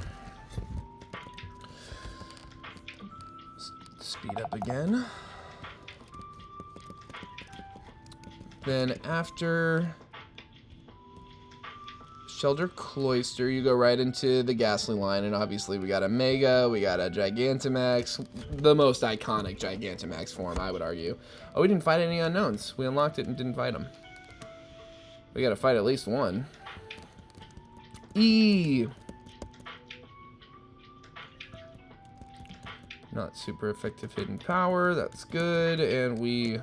speed up again. Then after Shelter Cloister, you go right into the Ghastly line, and obviously we got a Mega, we got a Gigantamax, the most iconic Gigantamax form, I would argue. Oh, we didn't fight any unknowns. We unlocked it and didn't fight them. We gotta fight at least one. E. Not super effective hidden power, that's good, and we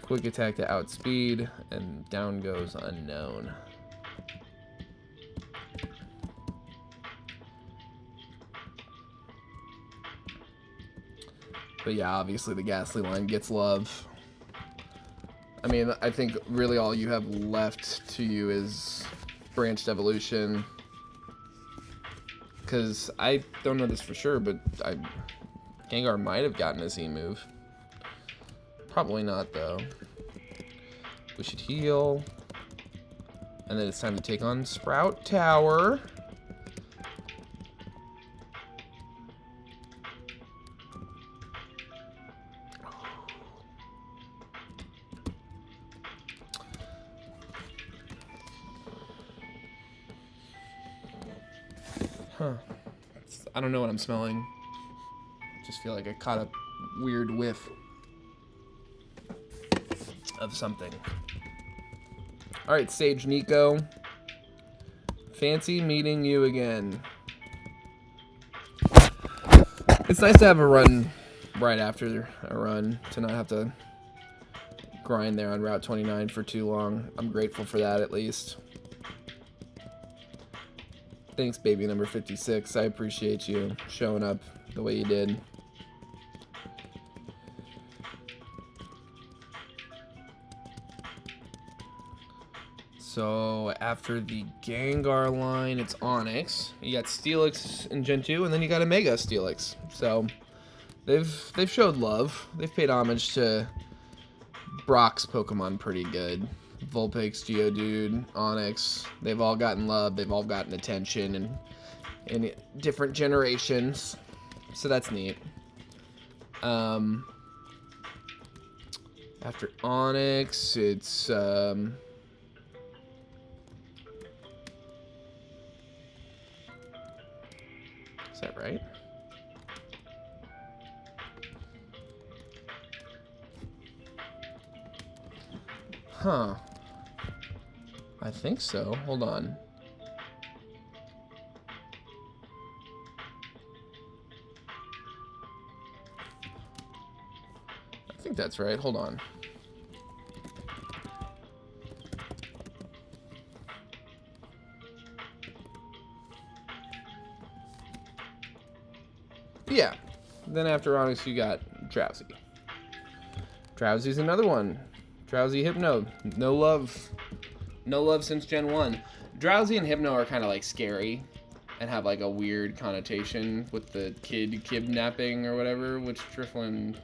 quick attack to outspeed, and down goes unknown. But yeah, obviously the Ghastly line gets love. I mean, I think really all you have left to you is Branched Evolution. Because I don't know this for sure, but Gengar might have gotten a Z move. Probably not, though. We should heal. And then it's time to take on Sprout Tower. Huh. I don't know what I'm smelling. Just feel like I caught a weird whiff of something. Alright, Sage Nico. Fancy meeting you again. It's nice to have a run right after a run, to not have to grind there on Route 29 for too long. I'm grateful for that, at least. Thanks, baby number 56. I appreciate you showing up the way you did. So after the Gengar line, it's Onix. You got Steelix in Gen 2, and then you got a Mega Steelix. So they've showed love. They've paid homage to Brock's Pokemon pretty good. Vulpix, Geodude, Onix, they've all gotten love, they've all gotten attention in different generations, so that's neat. After Onix, it's is that right? Huh. I think so. Hold on. I think that's right. Hold on. Yeah. Then after Onix, you got Drowsy. Drowsy's another one. Drowsy, Hypno, no love since Gen 1. Drowsy and Hypno are kind of like scary and have like a weird connotation with the kid kidnapping or whatever, which Drifblim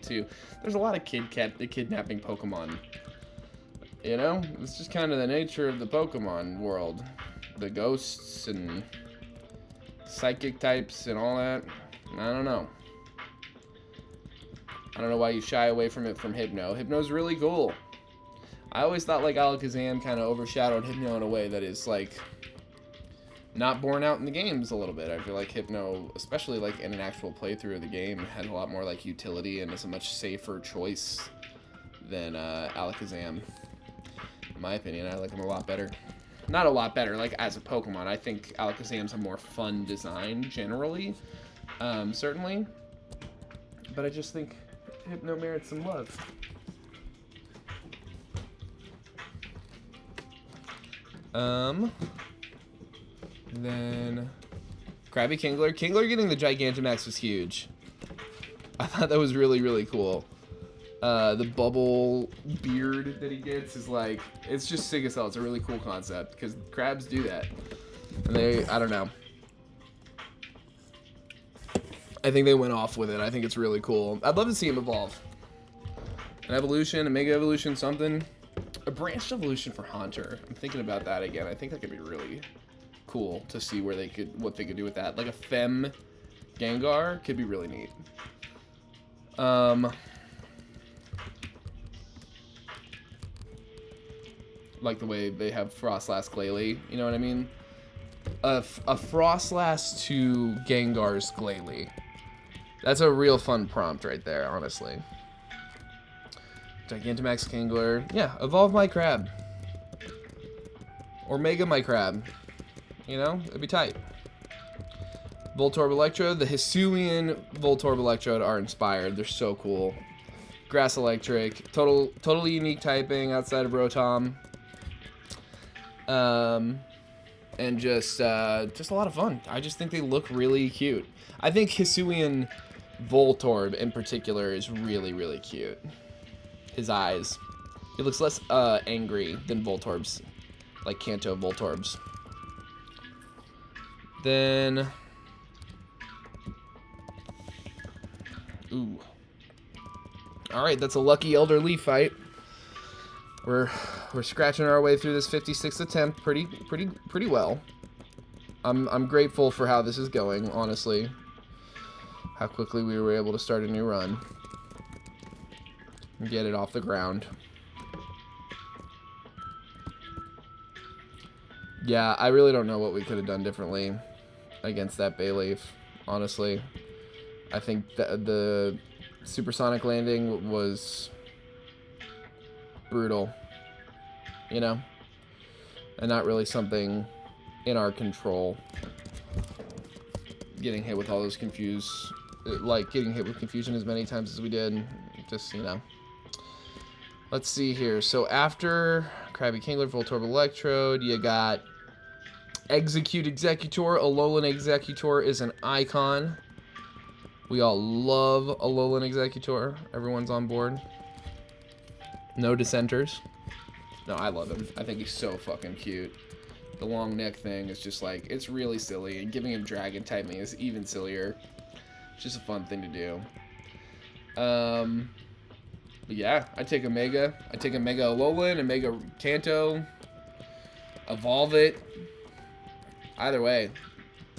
too. There's a lot of kidnapping Pokemon. You know, it's just kind of the nature of the Pokemon world. The ghosts and psychic types and all that. I don't know. I don't know why you shy away from it from Hypno. Hypno's really cool. I always thought like Alakazam kind of overshadowed Hypno in a way that is like not borne out in the games a little bit. I feel like Hypno, especially like in an actual playthrough of the game, had a lot more like utility and is a much safer choice than Alakazam. In my opinion, I like him a lot better. Not a lot better, like as a Pokemon. I think Alakazam's a more fun design generally, certainly. But I just think Hypno merits some love. Then Krabby Kingler. Kingler getting the Gigantamax was huge. I thought that was really, really cool. The bubble beard that he gets is like, it's just sick as hell. It's a really cool concept because crabs do that. And I don't know. I think they went off with it. I think it's really cool. I'd love to see him evolve. An evolution, a Mega Evolution, something. A branched evolution for Haunter. I'm thinking about that again. I think that could be really cool to see what they could do with that. Like a Fem Gengar could be really neat. Like the way they have Frostlass Glalie, you know what I mean? A Frostlass to Gengar's Glalie. That's a real fun prompt right there, honestly. Gigantamax Kingler. Yeah, evolve my crab. Or Mega my crab. You know, it'd be tight. Voltorb Electrode. The Hisuian Voltorb Electrode are inspired. They're so cool. Grass Electric. Totally unique typing outside of Rotom. And just a lot of fun. I just think they look really cute. I think Hisuian Voltorb in particular is really, really cute. His eyes. He looks less angry than Voltorb's, like Kanto Voltorbs. Then, ooh. All right, that's a lucky Elder Leaf fight. We're scratching our way through this 56th attempt pretty well. I'm grateful for how this is going, honestly. How quickly we were able to start a new run and get it off the ground. Yeah, I really don't know what we could have done differently against that Bayleaf, honestly. I think that the supersonic landing was brutal, you know, and not really something in our control. Getting hit with all those getting hit with confusion as many times as we did, just, you know. Let's see here. So after Krabby Kingler, Voltorb Electrode, you got Execute Executor. Alolan Executor is an icon. We all love Alolan Executor. Everyone's on board. No dissenters. No, I love him. I think he's so fucking cute. The long neck thing is just like, it's really silly, and giving him dragon typing is even sillier. It's just a fun thing to do. But yeah, I take a Mega. I take a Mega Alolan, a Mega Kanto. Evolve it. Either way,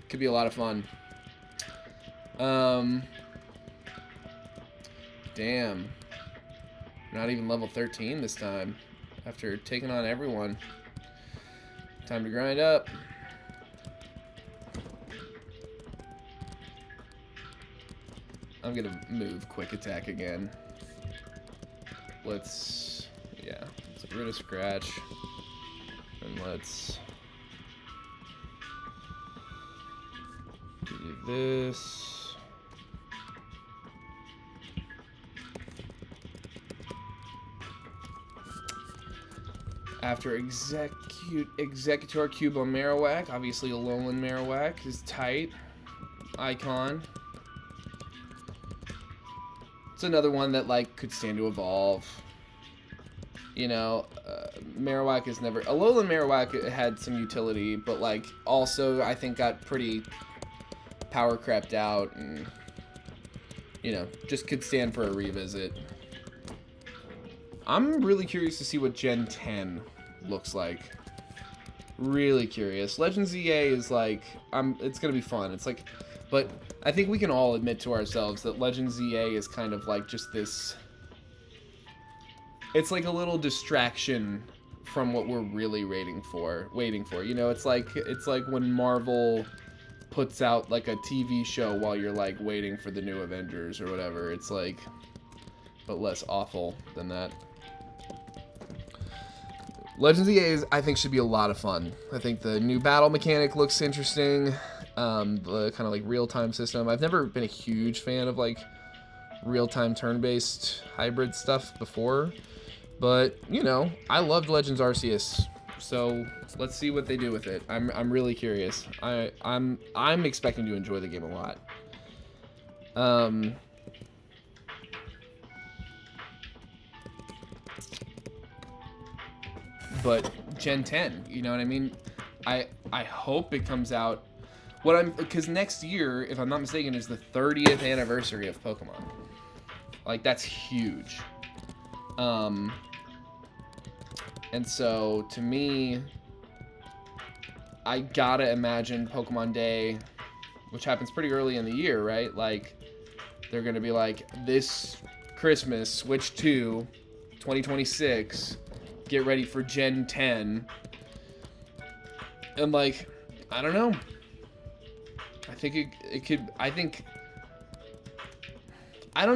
could be a lot of fun. Damn. Not even level 13 this time. After taking on everyone. Time to grind up. I'm gonna move Quick Attack again. Let's get rid of Scratch. And let's do this. After Executor Cube on Marowak, obviously Alolan Marowak is tight. Icon. It's another one that, like, could stand to evolve. You know, Marowak is never... Alolan Marowak had some utility, but, like, also, I think got pretty power crept out and, you know, just could stand for a revisit. I'm really curious to see what Gen 10 looks like. Really curious. Legends EA is like, it's gonna be fun. It's like, but I think we can all admit to ourselves that Legends EA is kind of like just this. It's like a little distraction from what we're really waiting for. You know, it's like when Marvel puts out like a TV show while you're like waiting for the new Avengers or whatever. It's like, but less awful than that. Legends EA I think should be a lot of fun. I think the new battle mechanic looks interesting. The kind of like real-time system. I've never been a huge fan of like real-time turn-based hybrid stuff before, but you know, I loved Legends Arceus, so let's see what they do with it. I'm really curious. I'm expecting to enjoy the game a lot. But Gen 10, you know what I mean? I hope it comes out. Because next year, if I'm not mistaken, is the 30th anniversary of Pokemon. Like, that's huge. And so, to me, I gotta imagine Pokemon Day, which happens pretty early in the year, right? Like, They're going to be like, this Christmas, Switch 2, 2026, get ready for Gen 10. And like, I don't know. I think it could, I don't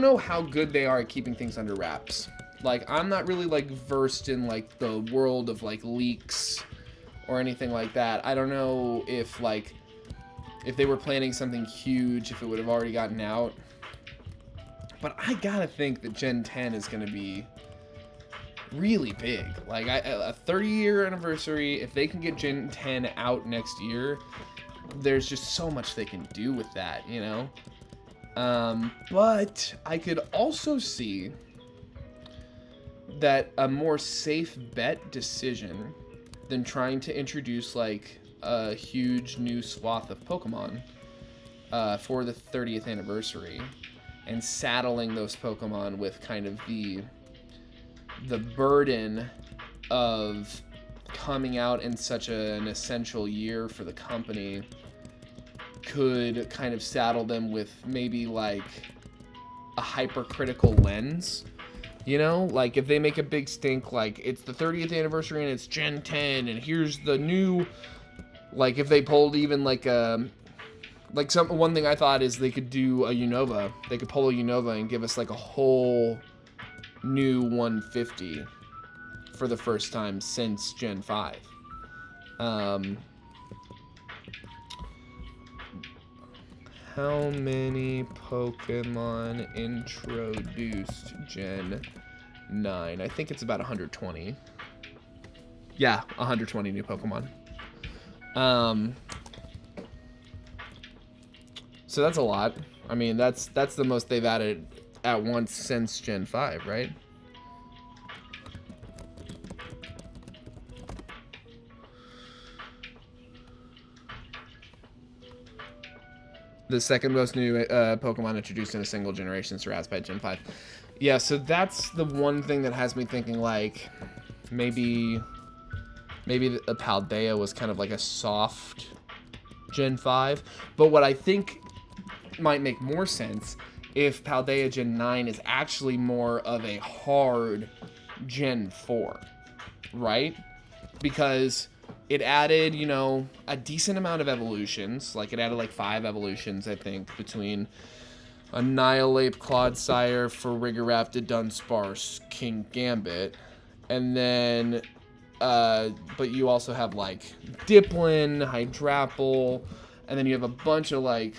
know how good they are at keeping things under wraps. Like, I'm not really like versed in like the world of like leaks or anything like that. I don't know if like, if they were planning something huge, if it would have already gotten out. But I gotta think that Gen 10 is gonna be really big. Like, a 30-year anniversary, if they can get Gen 10 out next year, there's just so much they can do with that, you know? But I could also see that a more safe bet decision than trying to introduce, like, a huge new swath of Pokemon for the 30th anniversary and saddling those Pokemon with kind of the burden of coming out in such an essential year for the company could kind of saddle them with maybe like a hypercritical lens, you know? Like if they make a big stink, like it's the 30th anniversary and it's Gen 10 and here's the new, like if they pulled even like one thing I thought is they could do a Unova. They could pull a Unova and give us like a whole new 150 for the first time since Gen 5. How many Pokemon introduced Gen 9? I think it's about 120. Yeah, 120 new Pokemon. So that's a lot. I mean, that's the most they've added at once since Gen 5, right? The second most new Pokemon introduced in a single generation, surpassed by Gen 5. Yeah, so that's the one thing that has me thinking, like, maybe a Paldea was kind of like a soft Gen 5. But what I think might make more sense if Paldea Gen 9 is actually more of a hard Gen 4, right? Because it added, you know, a decent amount of evolutions. Like, it added, like, 5 evolutions, I think, between Annihilate, Clodsire, Farigirafted, Dunsparce, King Gambit. And then, but you also have, like, Dipplin, Hydrapple, and then you have a bunch of, like,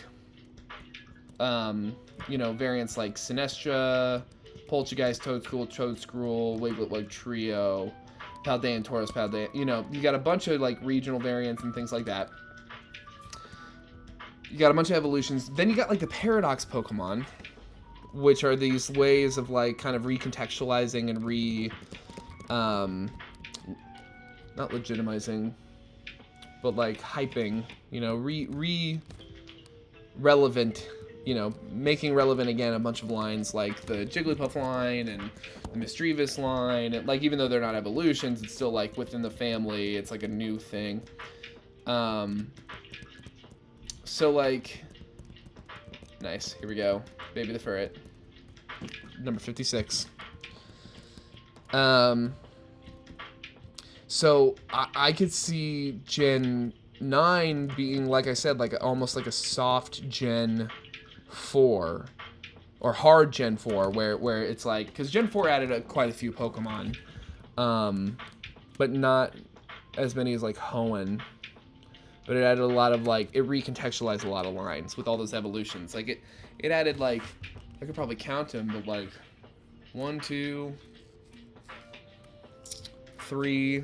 you know, variants like Sinestro, Poltergeist, Toadscruel, Wiglet, Trio, Paldean, Tauros, Paldean. You know, you got a bunch of, like, regional variants and things like that. You got a bunch of evolutions. Then you got, like, the Paradox Pokemon, which are these ways of, like, kind of recontextualizing and not legitimizing, but, like, hyping, you know, relevant, you know, making relevant again a bunch of lines like the Jigglypuff line and the Misdreavus line. And, like, even though they're not evolutions, it's still, like, within the family. It's, like, a new thing. So, like, nice. Here we go. Baby the Furret. Number 56. So, I could see Gen 9 being, like I said, like almost like a soft Gen 4 or hard Gen 4 where it's like, because Gen 4 added quite a few Pokemon, but not as many as like Hoenn, but it added a lot of, like, it recontextualized a lot of lines with all those evolutions. Like it added, like, I could probably count them, but like 1, 2, 3,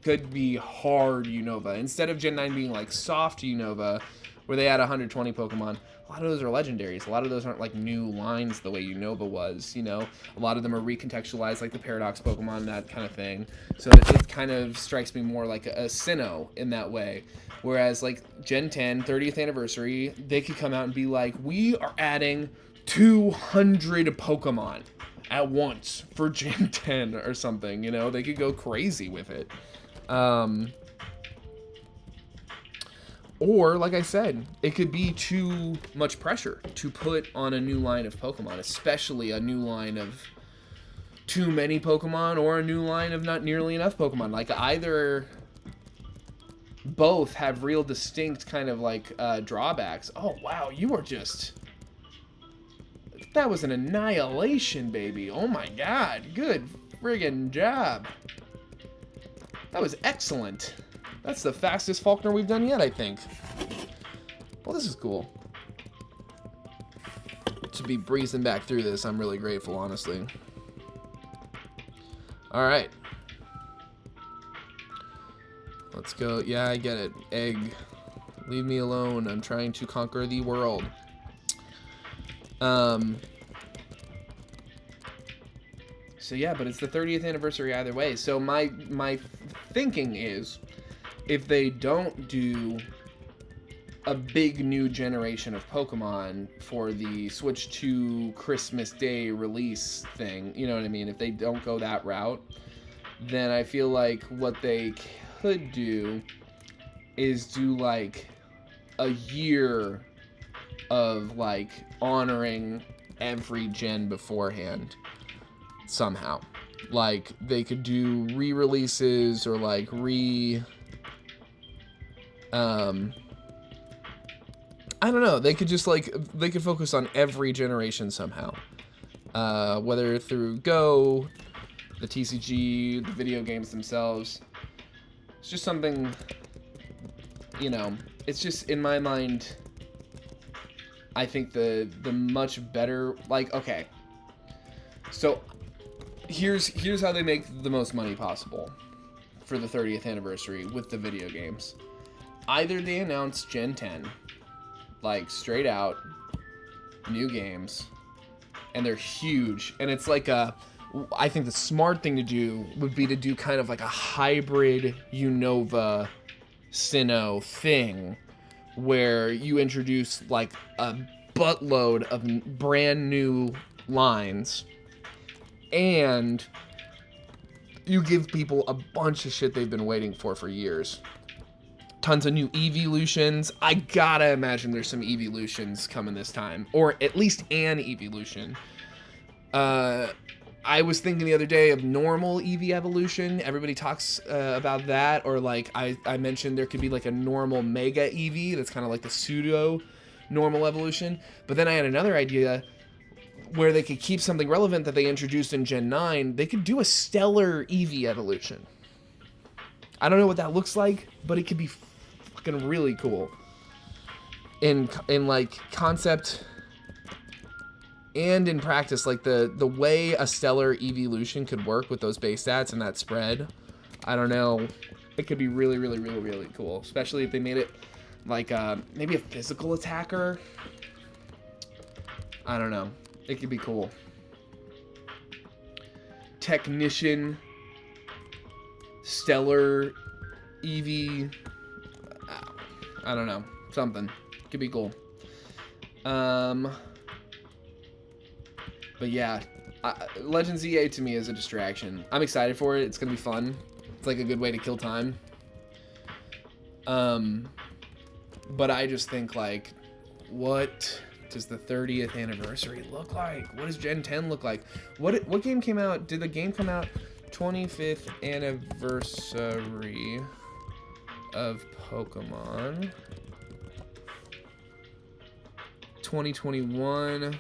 could be hard Unova. Instead of Gen 9 being like soft Unova, where they had 120 Pokemon, a lot of those are legendaries. A lot of those aren't like new lines the way Unova was, you know? A lot of them are recontextualized, like the Paradox Pokemon, that kind of thing. So it kind of strikes me more like a Sinnoh in that way. Whereas like Gen 10, 30th anniversary, they could come out and be like, we are adding 200 Pokemon at once for Gen 10 or something, you know? They could go crazy with it. Or, like I said, it could be too much pressure to put on a new line of Pokemon, especially a new line of too many Pokemon or a new line of not nearly enough Pokemon. Like, either... both have real distinct kind of, like, drawbacks. Oh, wow, you were just... that was an annihilation, baby. Oh, my God. Good friggin' job. That was excellent. That's the fastest Faulkner we've done yet, I think. Well, this is cool. To be breezing back through this, I'm really grateful, honestly. Alright. Let's go. Yeah, I get it. Egg. Leave me alone. I'm trying to conquer the world. So yeah, but it's the 30th anniversary either way. So my thinking is, if they don't do a big new generation of Pokemon for the Switch 2 Christmas Day release thing, you know what I mean? If they don't go that route, then I feel like what they could do is do like a year of like honoring every gen beforehand somehow. Like they could do re-releases or like I don't know. They could just like, they could focus on every generation somehow. Whether through Go, the TCG, the video games themselves. It's just something, you know, it's just in my mind, I think the much better, like, okay. So here's how they make the most money possible for the 30th anniversary with the video games. Either they announce Gen 10, like straight out new games, and they're huge, and it's like I think the smart thing to do would be to do kind of like a hybrid Unova Sinnoh thing where you introduce like a buttload of brand new lines and you give people a bunch of shit they've been waiting for years. Tons of new evolutions. I gotta imagine there's some evolutions coming this time, or at least an evolution. I was thinking the other day of normal Eevee evolution. Everybody talks about that, or like I mentioned there could be like a normal Mega Eevee that's kind of like the pseudo normal evolution. But then I had another idea where they could keep something relevant that they introduced in Gen 9. They could do a Stellar Eevee evolution. I don't know what that looks like, but it could be fucking really cool in like concept and in practice. Like the way a Stellar evolution could work with those base stats and that spread, I don't know, it could be really, really, really, really cool, especially if they made it like maybe a physical attacker. I don't know, it could be cool. Technician Stellar Eevee, I don't know, something could be cool. But yeah, Legends EA to me is a distraction. I'm excited for it. It's gonna be fun. It's like a good way to kill time. But I just think like, what does the 30th anniversary look like? What does Gen 10 look like? What game came out? Did the game come out 25th anniversary of Pokemon? 2021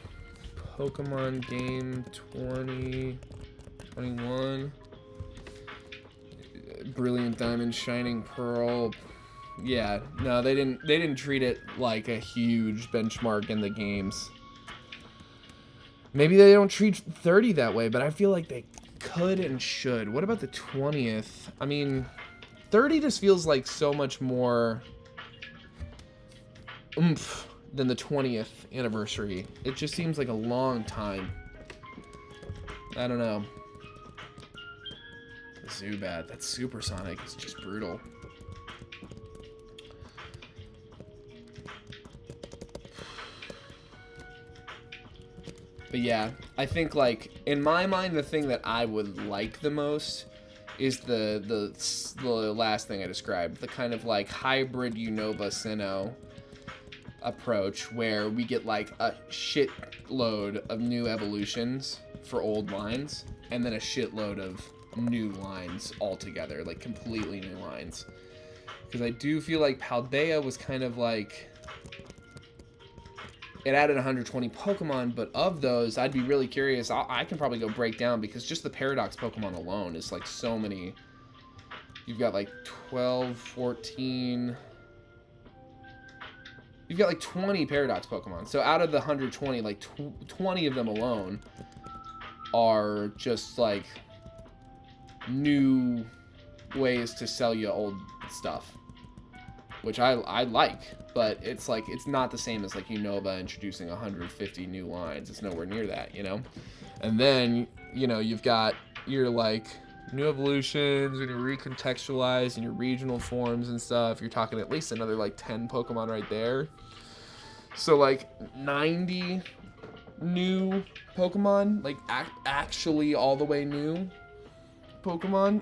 Pokemon game 2021. Brilliant Diamond, Shining Pearl. Yeah, no, they didn't treat it like a huge benchmark in the games. Maybe they don't treat 30 that way, but I feel like they could and should. What about the 20th? I mean, 30 just feels like so much more oomph than the 20th anniversary. It just seems like a long time. I don't know. Zubat, that supersonic is just brutal. But yeah, I think like in my mind the thing that I would like the most is the last thing I described. The kind of like hybrid Unova Sinnoh approach where we get like a shitload of new evolutions for old lines and then a shitload of new lines altogether, like completely new lines. Because I do feel like Paldea was kind of like, it added 120 Pokemon, but of those, I'd be really curious. I can probably go break down, because just the Paradox Pokemon alone is like so many. You've got like 12, 14. You've got like 20 Paradox Pokemon. So out of the 120, like 20 of them alone are just like new ways to sell you old stuff, which I like, but it's like, it's not the same as like Unova introducing 150 new lines. It's nowhere near that, you know? And then, you know, you've got your like new evolutions and your recontextualized and your regional forms and stuff. You're talking at least another like 10 Pokemon right there. So like 90 new Pokemon, like actually all the way new Pokemon